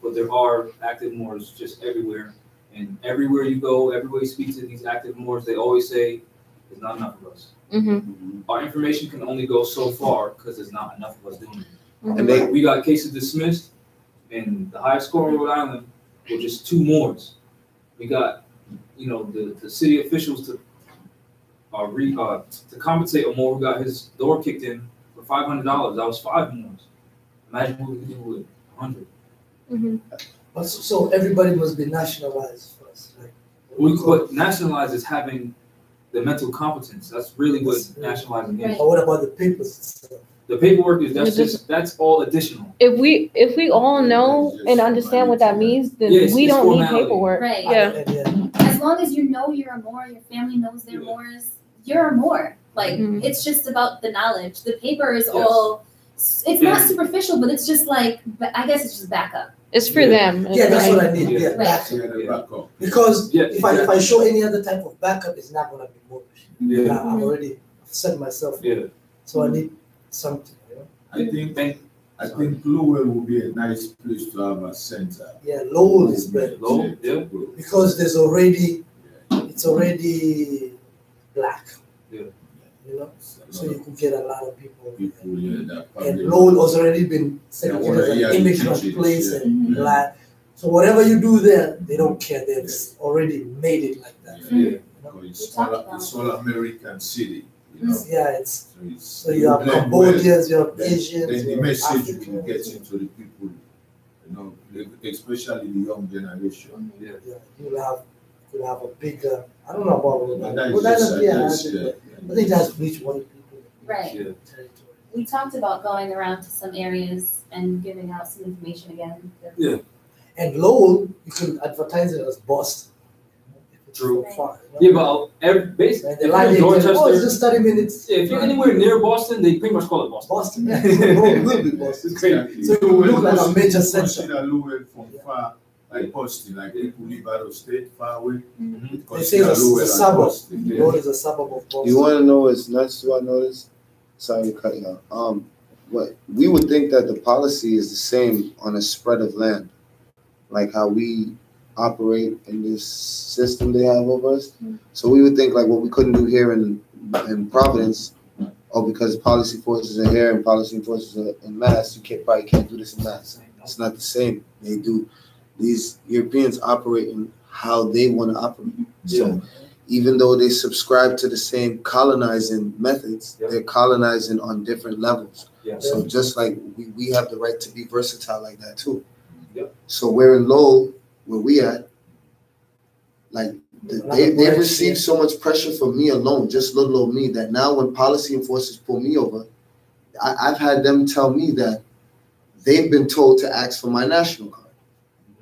But there are active Moors just everywhere. And everywhere you go, everywhere you speak to these active Moors, they always say, there's not enough of us. Mm-hmm. Our information can only go so far because there's not enough of us doing it. And they- We got cases dismissed, and the highest score in Rhode Island were just 2 Moors. We got, the city officials to compensate a Moor who got his door kicked in for $500. That was 5 Moors. Imagine what we could do with 100. Mm-hmm. But so everybody must be nationalized first. Like, What nationalize is having the mental competence. That's really what nationalizing is. But what about the papers and stuff? The paperwork is that's all additional. If we all know and understand what that means, then Yes, we it's don't need formality. paperwork. Right. Yeah. As long as you know you're a Moor, your family knows they're Moors, you're a Moor. Like, Mhm. it's just about the knowledge. The paper is Yes. all, it's not Yeah. superficial, but it's just like, I guess it's just backup. It's for Yeah. them. Yeah, that's right? what I need. Yeah. Yeah, Right. backup. Yeah, the backup. Because Yeah, if I show any other type of backup, it's not gonna be Moorish. Yeah. I'm already set myself. Yeah. So I need something. I think Lowell would be a nice place to have a center. Yeah, Lowell is better Lowell, yeah. because it's already black. Yeah. You know, so you could get a lot of people. People, yeah, that And probably- Lowell has already been Yeah, segregated as yeah, an immigrant teachers, place yeah. and Mhm. black. So whatever you do there, they don't care. They've already made it like that. Yeah. It's all American city, you know. Yeah, so you have blend Cambodians, you have well. Asians, Then the you have message you can get Africans. into the people, especially the young generation. Yeah. Yeah, you'll have a bigger. I don't know about Rhode But Island. that is Rhode just, Island, yeah, that's, I think that's reach white people Right. Yeah. territory. We talked about going around to some areas and giving out some information again. Yeah. And Lowell, you can advertise it as Boston. If it's True. so far, Yeah, but basically, And the line if they you're in tell you, oh, it's Dorchester, just 30 minutes. if you're anywhere near Boston, they pretty much call it Boston. Boston, yeah. So Lowell will be Boston. It's crazy. Exactly. So it will look like a major center. Consider Lowell from far, like Boston, like people live out of state, far away. Mhm. They say Consider it's a Lowell as suburb. Boston. Yeah. Lowell is a suburb of Boston. You want to know what's nuts? Do I notice? Sorry to cut you out. What we would think that the policy is the same on a spread of land, like how we operate in this system they have over us. So we would think like what we couldn't do here in Providence, or because policy forces are here and policy forces are in Mass, you probably can't do this in Mass. It's not the same. They do. These Europeans operate in how they want to operate. So even though they subscribe to the same colonizing methods, Yeah. they're colonizing on different levels. Yeah. So just like we have the right to be versatile like that too. Yep. So we're in Lowell, where we at, like they've received so much pressure from me alone, just little old me, that now when policy enforcers pull me over, I've had them tell me that they've been told to ask for my national card.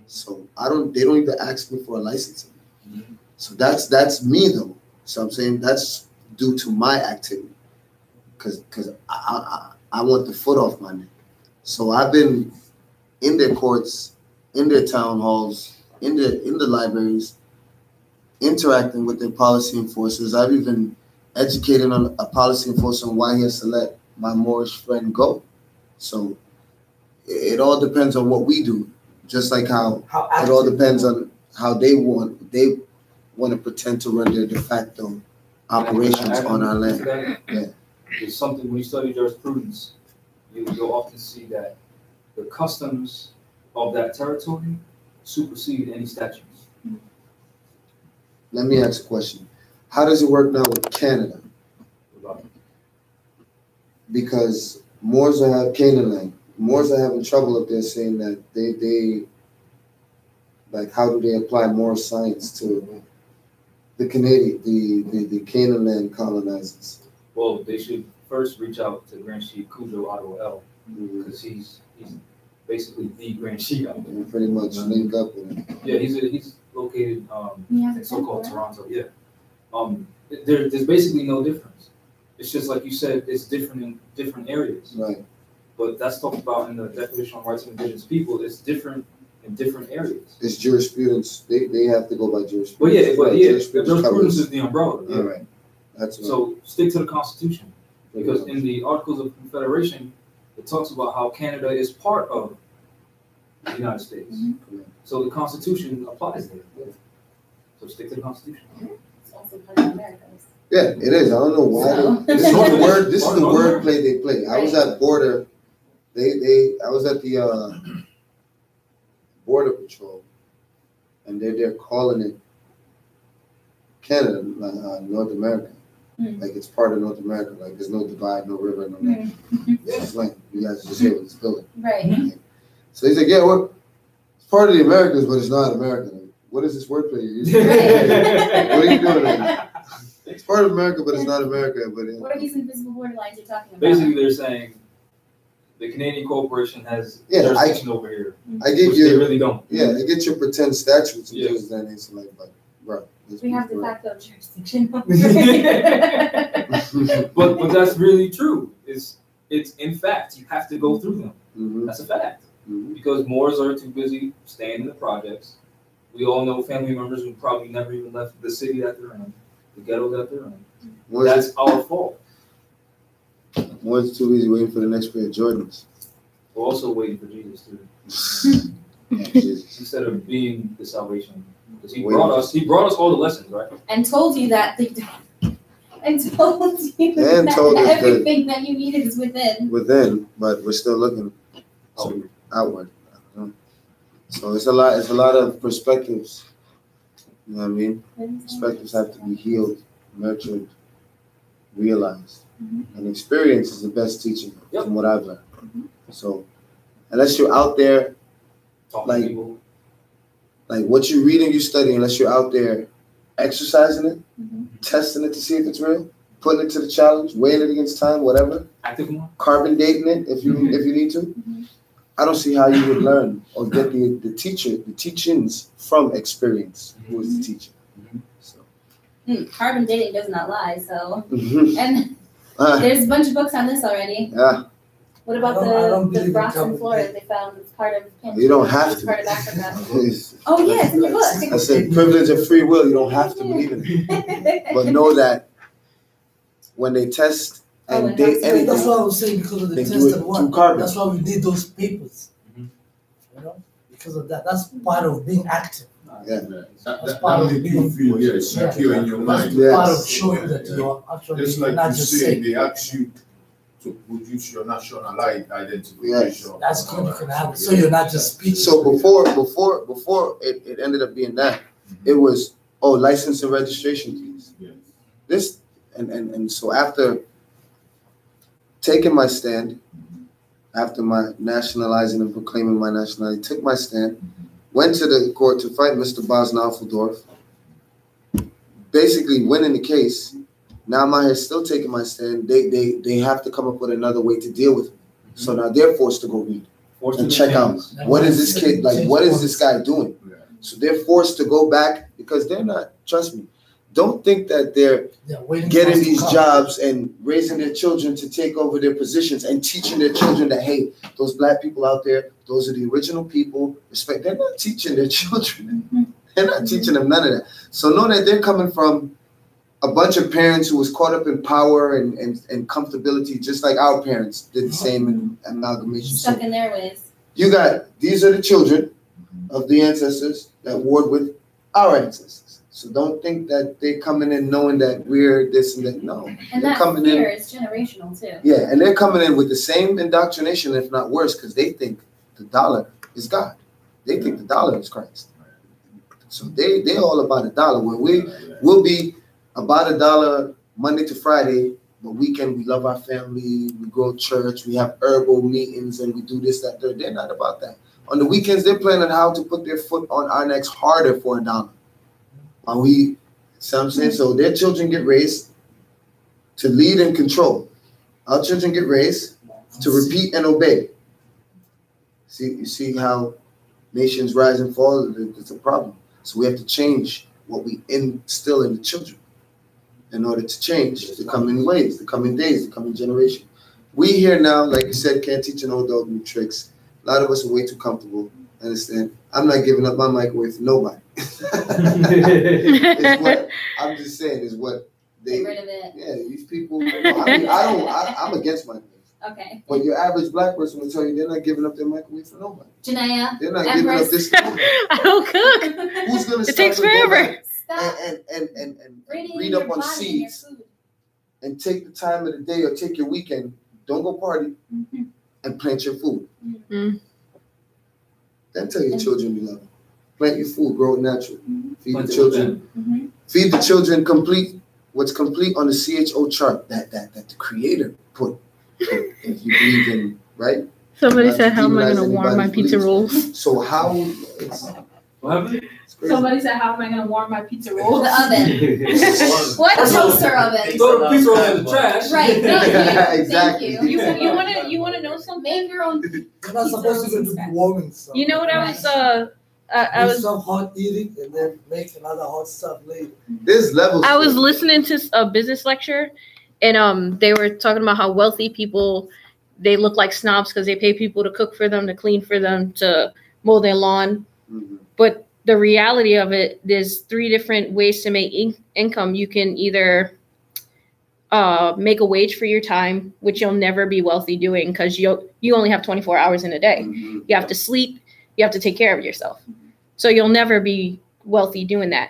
So they don't even ask me for a license. Mhm. So that's me though. So I'm saying that's due to my activity, because I want the foot off my neck. So I've been in their courts, in their town halls, in the libraries, interacting with their policy enforcers. I've even educated on a policy enforcer on why he has to let my Moorish friend go. So it all depends on what we do. Just like how How it all active- depends on how they want to pretend to run their de facto operations on our land. Yeah. It's something, when you study jurisprudence, you'll often see that the customs of that territory supersede any statutes. Let me ask a question. How does it work now with Canada? Because Moors are Canaan land. Moors are having trouble up there saying that they like, how do they apply moral science to the Canadian, the Canaan land colonizers? Well, they should first reach out to Grand Chief Cujo Ottawa L, because he's basically the Grand Chief out there. And pretty much link up with them. Yeah, he's located Yeah, in so-called Toronto. Yeah. There's basically no difference. It's just like you said, it's different in different areas. Right. But that's talked about in the Declaration on Rights of Indigenous People. It's different in different areas. It's jurisprudence. They have to go by jurisprudence. But yeah, jurisprudence covers- is the umbrella. Yeah. All right. That's right. So stick to the Constitution, because in the Articles of Confederation, it talks about how Canada is part of the United States. Correct. So the Constitution applies there. So stick to the Constitution. It's also part of America's. Yeah, it is. I don't know why. So- This is the word. This is the Right. word play they play. I was at border. I was at the border patrol, and they're calling it Canada, North America. Mm. Like it's part of North America. Like there's no divide, no river, no nothing. It's like you guys are just here with this building. Right. So he's like, yeah, it's part of the Americas, but it's not America. Like, what is this wordplay you're using? Right. What are you doing? Like, it's part of America, but it's not America. But What are these invisible borderlines you're talking about? Basically, they're saying the Canadian corporation has Yeah, jurisdiction over here, I give which they you, really don't. yeah, I get your pretend statutes and Yeah. things of that nature, like, but bro, let's We be have de correct. facto jurisdiction. But that's really true. It's in fact, you have to go through them. Mhm, That's a fact. mhm. Because Moors are too busy staying in the projects. We all know family members who probably never even left the city that they're in, the ghetto that they're in. Moors That's our fault. Moors too busy waiting for the next pair of Jordans. We're also waiting for Jesus too, Jesus. instead of being the salvation. Because he Waiting. brought us all the lessons, right? And told you that and told you And that told us that- everything that you needed is within. Within, but we're still looking outward. I don't know. So it's a lot of perspectives. You know what I mean? Perspectives have to be healed, nurtured, realized. Mhm. And experience is the best teacher Yep. from what I've learned. So unless you're out there, Talking Like- to people. like what you read and you study, unless you're out there exercising it, Mhm. testing it to see if it's real, putting it to the challenge, weighing it against time, whatever, Active one. carbon dating it if you need to. Mhm. I don't see how you would learn or get the teachings from experience. Who is the teacher? So. Carbon dating does not lie, so. Mhm. And Ah, there's a bunch of books on this already. yeah, What about I don't the believe in frost in carbon Florida? dating. They found it's part of you don't have it's to. part of Africa. It's- Oh yeah, it's in the I book. said privilege of free will. You don't have to believe in it, but know that when they test Oh, and it date has to- anything, That's why I was saying because of the They do test it and through what. carbon. That's why we need those papers. Mhm. You know, because of that. That's part of being active. yeah, part of make you feel secure in your That's mind. Yes. part of showing that you're actually Just like not you just say, saying. they ask you to produce your national identification. Yes. That's good. You can have it. So you're not just speaking. So before it ended up being that, it was license and registration fees. Yes. This and so after taking my stand, after my nationalizing and proclaiming my nationality, took my stand, went to the court to fight Mr. Bosnafeldorf, basically winning the case. Now I'm out here still taking my stand. They have to come up with another way to deal with me. So now they're forced to go read Forced and to check out change. what is this kid like, what is this guy doing? Yeah. So they're forced to go back because they're not, trust me, don't think that they're Waiting for getting us to these come. jobs and raising their children to take over their positions and teaching their children that, hey, those black people out there, those are the original people, respect. They're not teaching their children. Mhm. They're not teaching them none of that. So know that they're coming from a bunch of parents who was caught up in power and comfortability, just like our parents did the same in amalgamation. So Stuck in their ways. You got, these are the children of the ancestors that warred with our ancestors. So don't think that they're coming in knowing that we're this and that. No. And they're that coming fear in, is generational too. yeah, and they're coming in with the same indoctrination, if not worse, because they think the dollar is God. They think the dollar is Christ. So they're all about a dollar. Where we'll be about a dollar Monday to Friday, but weekend we love our family, we go to church, we have herbal meetings, and we do this, that, third. They're not about that. On the weekends, they're planning how to put their foot on our necks harder for a dollar. Are we, see what I'm saying? So their children get raised to lead and control. Our children get raised to repeat and obey. See, you see how nations rise and fall? It's a problem. So we have to change what we instill in the children in order to change the coming ways, the coming days, the coming generation. We here now, like you said, can't teach an old dog new tricks. A lot of us are way too comfortable. Understand? I'm not giving up my microwave for nobody. It's what I'm just saying is what they. Get rid of it. Yeah, these people. I'm against microwaves. Okay. But your average black person will tell you they're not giving up their microwave for nobody. Janaya. They're not giving up this. I don't cook. Who's gonna? It takes forever. Stop And reading read your up on body and your seeds food. and take the time of the day or take your weekend. Don't go party and plant your food. Mm. Then tell your children you love them. Plant your food, grow it natural. Feed the Plant it children. Mhm. Feed the children complete what's complete on the CHO chart that the creator put. If you believe in, right? Somebody Not said, to "How am I demonize going to warm my anybody's pizza beliefs. rolls?" So how What happened? it's crazy. Somebody said, how am I gonna warm my pizza The roll? oven. What toaster oven? Throw the pizza roll in the trash. Right. Thank you. Exactly. Thank you. You wanna know something? Make your own. You're not supposed to do warming stuff. You know what I was I Do was some hot eating and then make another hot stuff later. There's levels. I to was it. listening to a business lecture, and they were talking about how wealthy people, they look like snobs because they pay people to cook for them, to clean for them, to mow their lawn. Mhm. But the reality of it, there's 3 different ways to make income. You can either make a wage for your time, which you'll never be wealthy doing because you only have 24 hours in a day. Mhm. You have to sleep. You have to take care of yourself. So you'll never be wealthy doing that.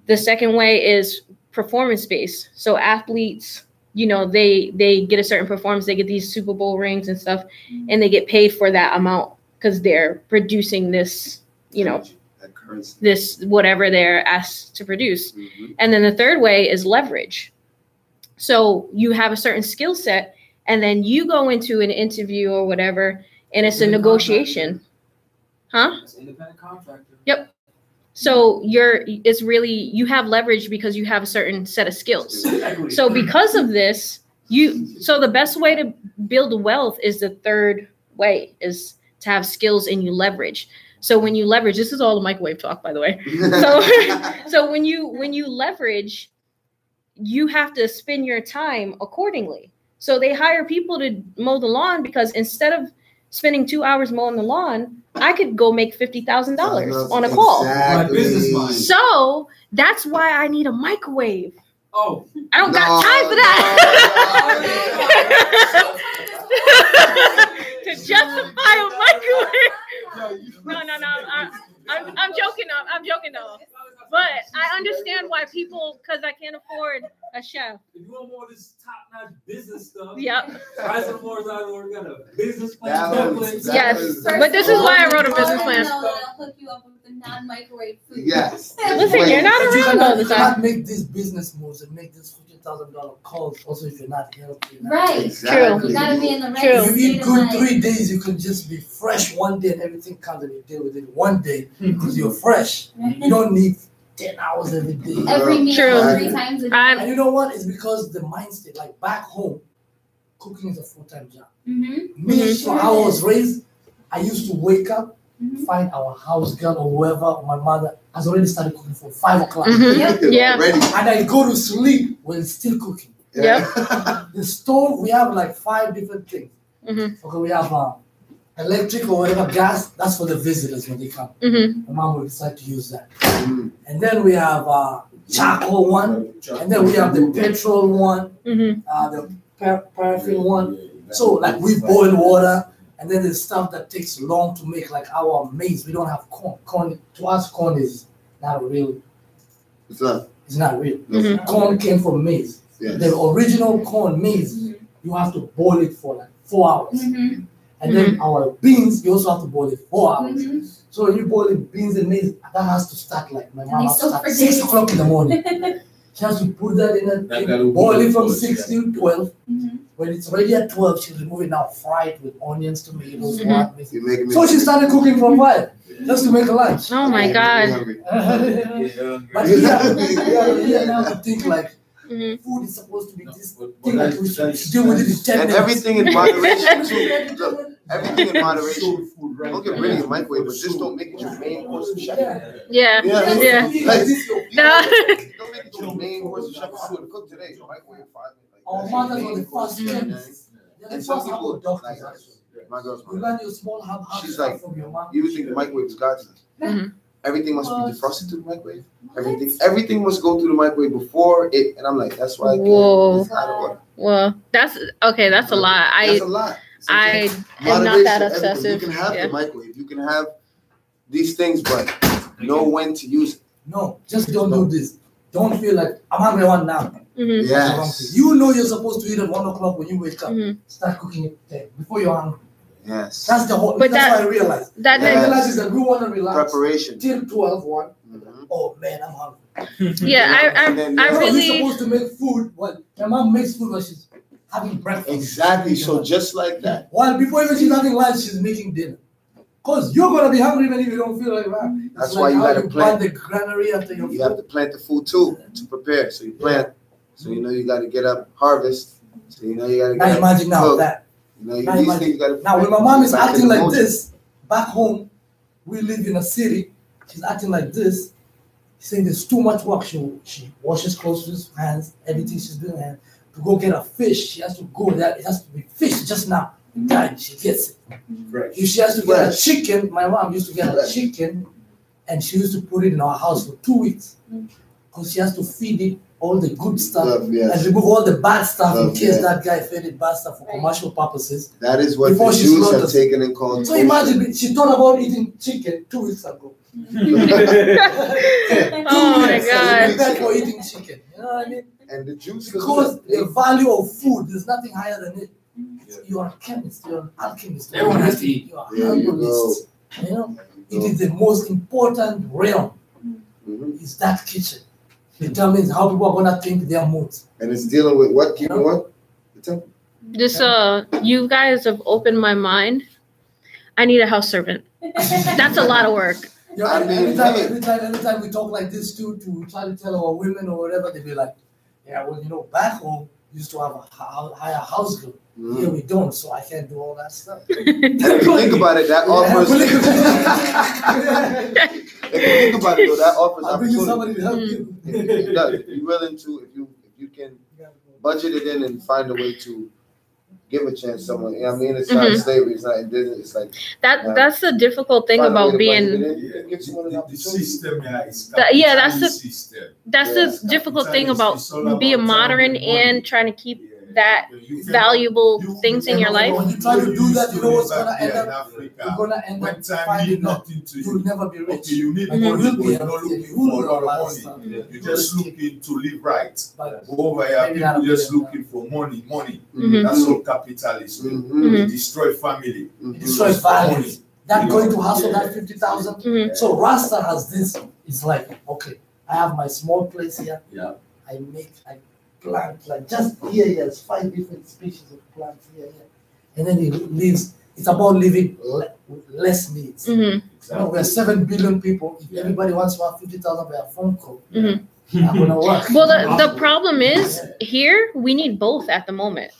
The second way is performance-based. So athletes, they get a certain performance. They get these Super Bowl rings and stuff, and they get paid for that amount because they're producing this, That currency. this whatever they're asked to produce. Mhm. And then the third way is leverage. So you have a certain skill set, and then you go into an interview or whatever, and it's a negotiation. Huh? It's an independent contractor. So you have leverage because you have a certain set of skills. Exactly. So because of this, so the best way to build wealth is the third way, is to have skills and you leverage. So when you leverage, this is all the microwave talk, by the way. So when you leverage, you have to spend your time accordingly. So they hire people to mow the lawn because instead of spending 2 hours mowing the lawn, I could go make $50,000 on a call. My business mind. So that's why I need a microwave. Oh. I don't got No, time for that. To justify a microwave. No. I'm joking. I'm joking though. But I understand why people, because I can't afford a chef. If you want more of this top-notch business stuff, Yep. Rise of the Moors out we got a business plan. That was- template. that Yes. was- But this is why I wrote a business plan. I'll hook you up with the non-microwave food. Yes. Listen, you're not But you around all the you cannot time. make these business moves and make this $50,000 calls also if you're not healthy. Right. Exactly. You gotta be in the right True. If you state eat of good mind. 3 days, you can just be fresh one day and everything comes and you deal with it one day because you're fresh. You don't need 10 hours every day. Every meal, True. 3 times a day. And you know what? It's because the mindset, like back home, cooking is a full-time job. Mm-hmm. Me, Mhm. when I was raised, I used to wake up, Mhm. find our house girl or whoever, or my mother has already started cooking for 5 o'clock. Mhm. Yep. Yeah. Ready. And I go to sleep when it's still cooking. Yep. The stove, we have like 5 different things. Mhm. Okay, we have electric or whatever, gas, that's for the visitors when they come. Mhm. My mom will decide to use that. Mhm. And then we have charcoal one, and then we have the petrol one, Mhm. the paraffin one. So like we boil water, And then there's stuff that takes long to make, like our maize. We don't have corn. Corn to us, corn is not real. It's not. It's not real. Mhm. Corn came from maize. Yes. The original corn maize, you have to boil it for like 4 hours. Mhm. And then our beans, you also have to boil it 4 hours. Mhm. So when you boil beans and maize, that has to start like my mom they has to soak start for 6 days. o'clock in the morning. She has to put that in a That thing, will boil be it from good, 6 to 12. Mhm. When it's ready at 12, she'll remove it now, fry it with onions, tomatoes, Mhm. what, mix it. You're making me. So she started cooking from 5 just to make a lunch. Oh my You're God. hungry. But here now we think like Mhm. food is supposed to be this But thing that we should deal with it in 10 And minutes. everything in moderation too. Look, everything in moderation. Soul food right Don't get there. rid of your microwave, but just don't make it your main course of chef. Yeah. Yeah. Yeah. Yeah. Like, No. don't make it your main course of chef. I'm gonna cook today. Microwave 5 minutes. Our Like, mothers that's were your the main course first of chef, chefs. They're the And some first people couple doctors like actually. my girl's You mother. learn your small hub She's stuff like, from your mom. You would think the microwave is God's. Mhm. Everything must be defrosted through the microwave. Everything must go through the microwave before it. And I'm like, that's why I can't. Whoa. It's out of order. Well, that's okay. That's a lot. That's a lot. I am not Moderation, that everything. obsessive. You can have Yeah. the microwave. You can have these things, but know when to use it. No, just don't do this. Don't feel like I'm hungry one now. Mhm. Yes. You know you're supposed to eat at 1 o'clock when you wake up. Mhm. Start cooking it then before you're hungry. Yes. That's the whole. But that's that- what I realized. That Yeah. I realized is that we want to relax Preparation. till 12, 1. Mhm. Oh man, I'm hungry. yeah, And then- I No, really You're supposed to make food. Well, my mom makes food when she's having breakfast. Exactly. So just like that. While before even she's having lunch, she's making dinner. Cause you're gonna be hungry even if you don't feel like that. It's That's like why you how gotta you plan. plant the granary after your You have to plant the food too to prepare. So you plant. So you know you got to get up, harvest. So you know you got to Now get up, imagine now cook. that. You know you, Now these imagine- things you got to. Now when my mom is Back in acting the like motion. this, back home, we live in a city. She's acting like this. She's saying there's too much work. She washes clothes with her hands, everything she's doing, and to go get a fish, she has to go there. It has to be fish just now. Then she gets it. Right. If she has to get a Fresh. chicken, my mom used to get a chicken, and she used to put it in our house for 2 weeks, because she has to feed it all the good stuff Love, yes. and remove all the bad stuff in Love, case yeah. that guy fed it bad stuff for Right. commercial purposes. That is what Before the she Jews have slaughters. taken in called. So imagine she thought about eating chicken 2 weeks ago. Oh my God. Prepared for eating chicken. You know what I mean? And the Jews Because the value of food, there's nothing higher than it. You're a chemist, you're an alchemist, They want you're to eat. a There you herbalist. You know, it is the most important realm. Mhm. Is that kitchen. Determines how people are gonna think their moods. And it's dealing with what? Keeping what? The temple. This you guys have opened my mind. I need a house servant. That's a lot of work. You know, I mean, every time we talk like this too, to try to tell our women or whatever, they be like, yeah, well, you know, back home we used to have a hire house girl. Mhm. Here we don't, so I can't do all that stuff. And if you think about it, that offers. If you think about it, though, that offers I'll bring you opportunity. somebody to help you. It does. If you're willing to, if you can budget it in and find a way to give a chance to someone. You know what I mean? It's not Mhm. slavery. It's not. It's like That's the difficult thing find a way about to budget being. it in, you can give someone an The opportunity. system, yeah, is Yeah, that's the- capitalist system. That's Yeah. the difficult thing Capitalist, about it's all about being modern time and money. and trying to keep Yeah. that You can- valuable you- things in your life. When you try to do that, you know what's gonna Back end there in up? Africa, You're gonna end when up time finding means that nothing to you'll you. never be rich. Okay, you need Like, money, you will but be you're not healthy, looking you for will a lot know a of lot of money. stuff. You're just looking to live right. But Over here, Maybe not people a just billion. looking for money. Mhm. That's all capitalism. Mhm. They destroy family. it destroys values. That going to hustle that 50,000. Mhm. So Rasta has this. It's like, okay, I have my small place here. Yeah. I plant like just here. There's 5 different species of plants here. And then it lives. It's about living with less needs. Mhm. You know, we're 7 billion people. If everybody wants to have 50,000 by a phone call, Mhm. not gonna work. Well, the problem is here we need both at the moment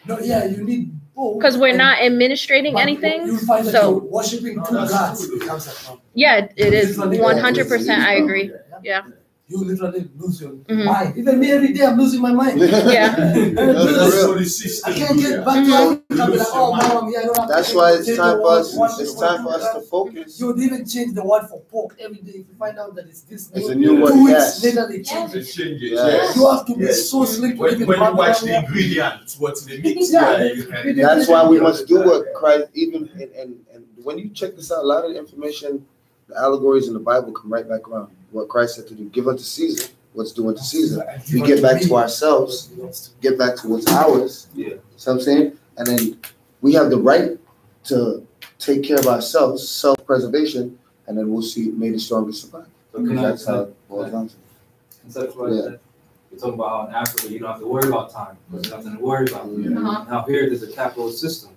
No, yeah, you need both. because we're And- not administrating but anything. You'll find that So you're worshiping two No, that's gods true. becomes a problem. yeah, it is Literally, 100%. I agree. Yeah. you literally lose your Mhm. mind. Even me, every day I'm losing my mind. Yeah. And That's what the I system can't do, get yeah. back to it. I'm like, oh, mom, yeah, I don't have to That's take why the it's potato time for one, us. one, It's one, time two for us to grams. focus. You would even change the word for pork every day. If you find out that it's this It's a name, new word, 2 weeks yes. later they Yes. change They it. change it, Yeah. yes. You have to be Yes. so slick to When even you find watch out the where- ingredients, what's in the mix, Yeah. yeah. That's why we must do what Christ, even, and when you check this out, a lot of the information, the allegories in the Bible come right back around. What Christ said to do, give unto Caesar what's due unto Caesar. We get back to ourselves, get back to what's ours. Yeah. So I'm saying, and then we have the right to take care of ourselves, self-preservation, and then we'll see, may the strongest survive. So can I That's how it boils down to. conceptualize that? You're talking about how in Africa you don't have to worry about time. There's nothing to worry about. Uh-huh. Now here there's a capitalist system.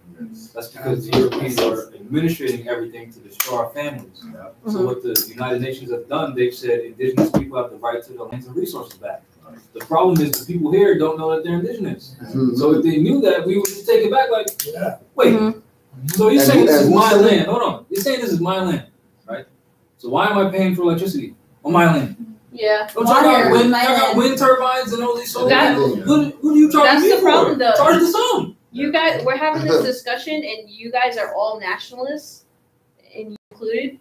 That's because the Europeans are administrating everything to destroy our families. So what the United Nations have done, they've said indigenous people have the right to the lands and resources back. The problem is the people here don't know that they're indigenous. Mhm. So if they knew that, we would just take it back like, Yeah. wait, Mhm. so you're And saying who- this is and who my said it? land? Hold on. You're saying this is my land, right? So why am I paying for electricity on my land? Yeah. Don't y'all got Water wind, on my y'all got land. wind turbines and all these solar That- panels? What are you charging That's me the for? problem, though. Charge the sun. You guys, we're having this discussion, and you guys are all nationalists, and you included,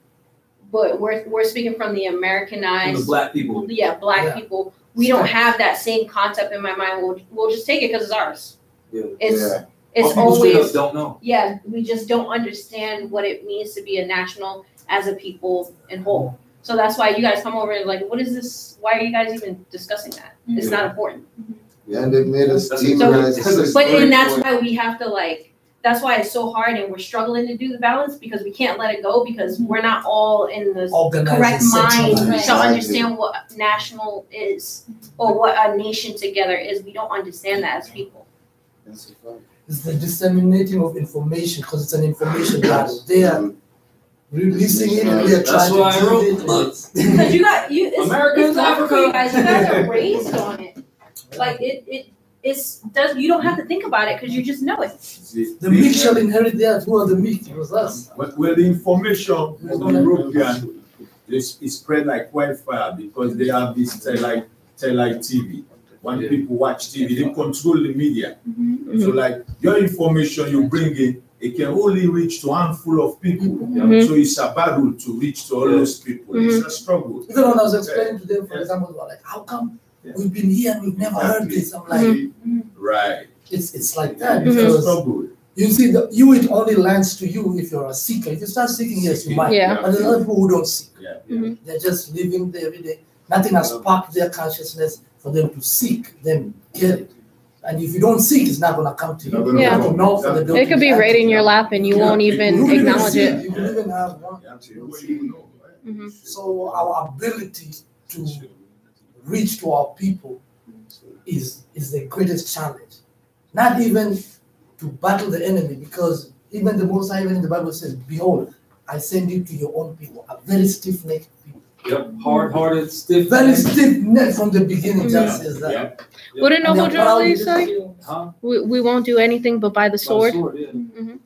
but we're speaking from the From Americanized, the black people. black Yeah. people. We don't have that same concept in my mind. We'll just take it because it's ours. Yeah. It's Yeah. it's Most people straight up always don't know. yeah. We just don't understand what it means to be a national as a people in whole. So that's why you guys come over and like, what is this? Why are you guys even discussing that? It's not important. Yeah, and they've made us That's- demonize the So- system. But and that's why we have to like. That's why it's so hard, and we're struggling to do the balance because we can't let it go because we're not all in the Organized correct and mind centralized. to understand what national is or what a nation together is. We don't understand that as people. That's a fact. It's the disseminating of information because it's an information battle. They are releasing it and we are That's trying why I to wrote do the it. book. Because you got you. It's, Americans, it's tough for you Africa. guys. You guys are raised on it. Like it's does. You don't have to think about it because you just know it. The meek shall inherit the earth. Who are the meek? It was us. Well, the information from European is spread like wildfire because they have this satellite TV. When Yeah. people watch TV, they control the media. Mm-hmm. So like your information you bring in, it can only reach to a handful of people. Mhm. So it's a battle to reach to all those people. It's a struggle. Even when I was explaining to them, for example, they were like, how come we've been here and we've never heard this? I'm like, Right. it's like that Mhm. It's a because struggle. you see, it only lands to you if you're a seeker. If you start seeking, yes, you might. Yeah. But there's other people who don't seek. Yeah. They're just living there every day. Nothing has sparked their consciousness for them to seek, them get it. And if you don't seek, it's not going to come to you. Yeah. You have to knock for the door. It could be right in your lap, and you won't even You can acknowledge see it. You can even have one. Mhm. So our ability to reach to our people is the greatest challenge. Not even to battle the enemy, because even the Most High, even in the Bible says, "Behold, I send you to your own people, a very stiff-necked people." Yep. Hard-hearted, stiff. Very stiff-necked from the beginning. Just says that. Yeah. What did And Noble they're proud Drew of say? it. Huh? We won't do anything but by the By the sword. yeah. Mhm.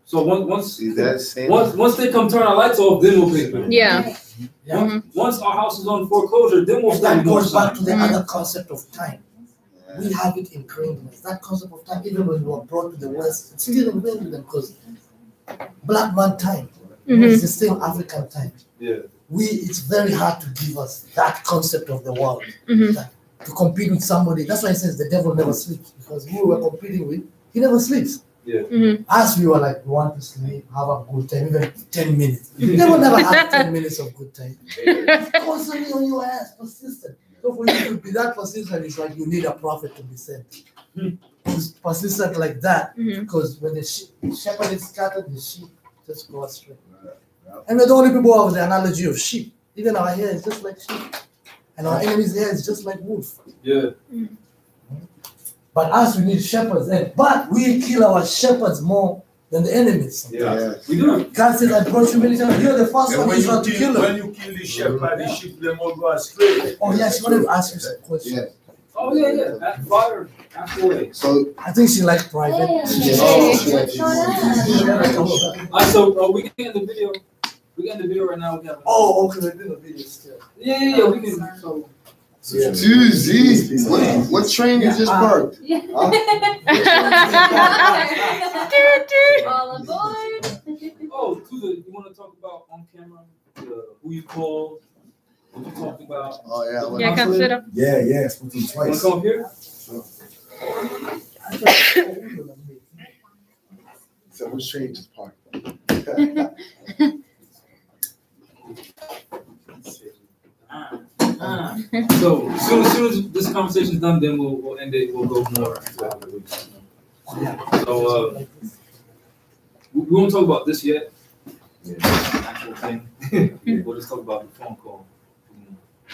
So once See that same. once they come turn our lights off, then we'll pay for it. Yeah. Yeah. Once our house is on foreclosure, then we'll And start that goes back to the Mhm. other concept of time. We have it ingrained in us. That concept of time, even when we were brought to the West, it's still ingrained in them because black man time Mhm. is the same African time. Yeah. It's very hard to give us that concept of the world. Mhm. That to compete with somebody. That's why it says the devil never sleeps, because who we were competing with, he never sleeps. Mhm. As we were like, we want to sleep, have a good time, even 10 minutes. The devil never had 10 minutes of good time. Constantly on your ass, persistent. So for you to be that persistent, it's like you need a prophet to be sent. Who's persistent like that, Mhm. because when the shepherd is scattered, the sheep just go astray. And we're the only people who have the analogy of sheep. Even our hair is just like sheep. And our enemy's hair is just like wolf. Yeah. But us, we need shepherds. But we kill our shepherds more than the enemies. Yeah. We do. God says, I brought you many times. You're the first And one when Israel to kill them. when you kill the shepherd, the sheep them all go astray. Oh, yeah, she wanted to ask you some question. Yeah. Oh yeah. At fire. Halfway. So I think she liked private. So we can end the video. We can end the video right now. We have. Oh, okay, we're doing a video still. Yeah. We can. So Yeah. Tuesday. What train you just parked? Yeah. All aboard. Oh, Tuesday, you want to talk about on camera who you called, what you talked about? Oh yeah. I went Yeah, out. come sit up. Yeah, spoke to him You want twice. to come up here? So which train just parked? So as soon as this conversation is done, then we'll end it. We'll go more into it. So we won't talk about this yet. Actual thing. We'll just talk about the phone call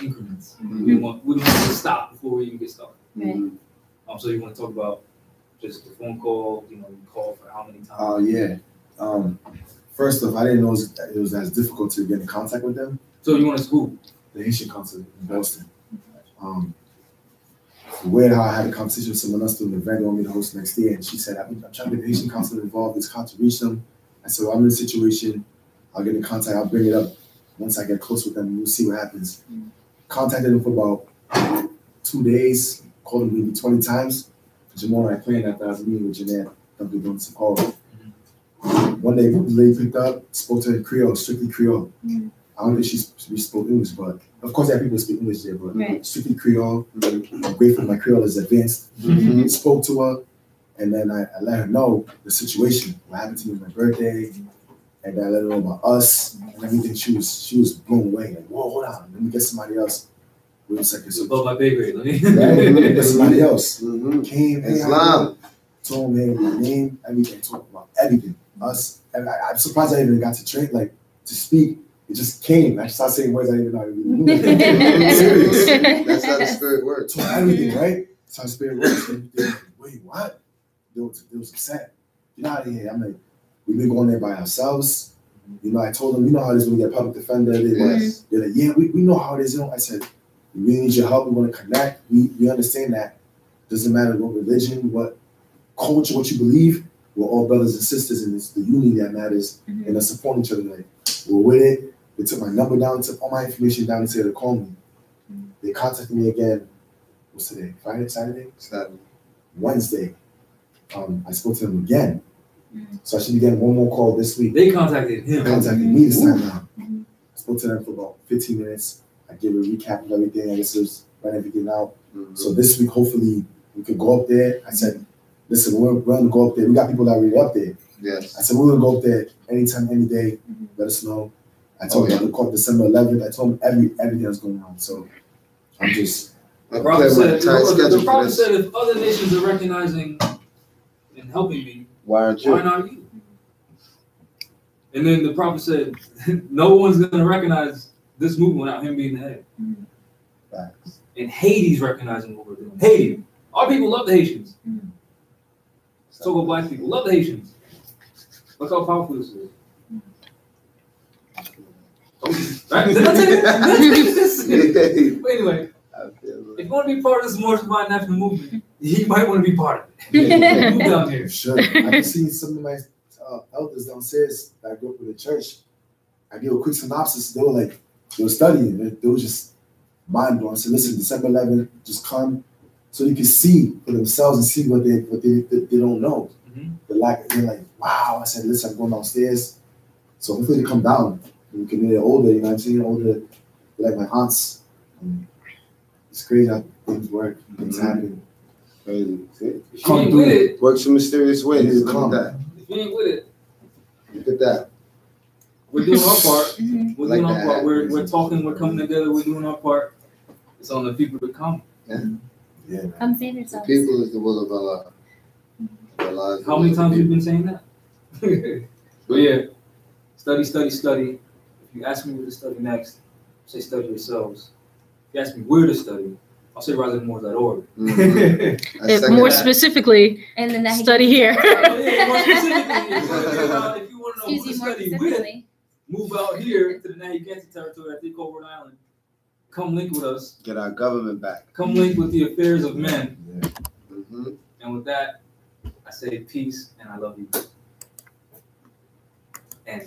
increments. We don't want to stop before we even get started. Right. So you want to talk about just the phone call? You call for how many times? Oh yeah. First off, I didn't know it was as difficult to get in contact with them. So you want to school? The Haitian consulate in Boston. Weird how I had a conversation with someone else doing the event they want me to host next year, and she said, I'm trying to get the Haitian consulate involved. It's hard to reach them. I said, well, I'm in a situation. I'll get in contact. I'll bring it up once I get close with them. We'll see what happens. Contacted them for about 2 days. Called them maybe 20 times. Jamal and I planned after I was meeting with Jeanette. Something doing some call. One day, the lady picked up, spoke to her in Creole, strictly Creole. I don't think she spoke English, but of course, there are people who speak English there, but Right. strictly Creole. I'm grateful my Creole is advanced. Spoke to her, and then I let her know the situation, what happened to me on my birthday, and I let her know about us and everything. She was blown away. Like, whoa, hold on, let me get somebody else. Wait a second. It's above my pay grade. Let me. Let me get somebody else. Mhm. Came, hey, Islam. told me my name, everything, talked about everything. Us, and I'm surprised I even got to train, like to speak. It just came. I started saying words I didn't even know I really knew. Serious. That's how the spirit works. Told everything, right? That's how the spirit works. And they're like, wait, what? They was upset. Get out of here. I'm like, we've been going there by ourselves. I told them, you know how it is when you get a public defender. Yes. They're like, yeah, we know how it is. I said, we really need your help. We want to connect. We understand that. Doesn't matter what religion, what culture, what you believe. We're all brothers and sisters, and it's the unity that matters. And us supporting each other. Like, we're with it. They took my number down, took all my information down, and said to call me. They contacted me again. What's today? Friday, Saturday? Saturday. Wednesday. I spoke to them again. So I should be getting one more call this week. They contacted They him. contacted me this time now. I spoke to them for about 15 minutes. I gave a recap of everything. I guess it was writing everything out. So this week, hopefully, we could go up there. I said, listen, we're going to go up there. We got people that are already up there. Yes. I said, we're going to go up there anytime, any day. Let us know. I told them to call December 11th. I told them everything that's going on. So I'm just. The prophet said, if other nations are recognizing and helping me, Why aren't you? why not you? And then the prophet said, no one's going to recognize this movement without him being the head. Facts. And Haiti's recognizing what we're doing. Haiti. Our people love the Haitians. So-called black people love the Haitians. Look how powerful this is. Right? Did I take it? But anyway, if you want to be part of this Morris Divine National Movement, you might want to be part of it. Move down here. Sure. I can see some of my elders downstairs that I grew up with the church. I gave a quick synopsis. They were studying. They were just mind blown. I said, listen, December 11th, just come so you can see for themselves and see what they don't know. They're like, wow. I said, listen, I'm going downstairs. So hopefully they come down. And we can get older, you know what I'm saying? Older, like my aunts. It's crazy how things work, things happen. Crazy. See? If you ain't with it, Works in mysterious ways. Yeah, Look at that. if you ain't with it, Look at that. we're doing our part. We're Like doing our that. part. We're talking, we're coming together, we're doing our part. It's on the people to come. Yeah, man. Come save The yourselves. people is the will of Allah. Allah is the How will many of the times we've people. been saying that? But yeah, study. If you ask me what to study next, say study yourselves. If you ask me where to study, I'll say riseandmore.org. I second More that. specifically, And then that study here. Yeah, more specifically, if you want to know Excuse who to you more study with, specifically. move out here to the Narragansett territory at Deco, Rhode Island. Come link with us. Get our government back. Come link with the affairs of men. Mhm. And with that, I say peace and I love you. And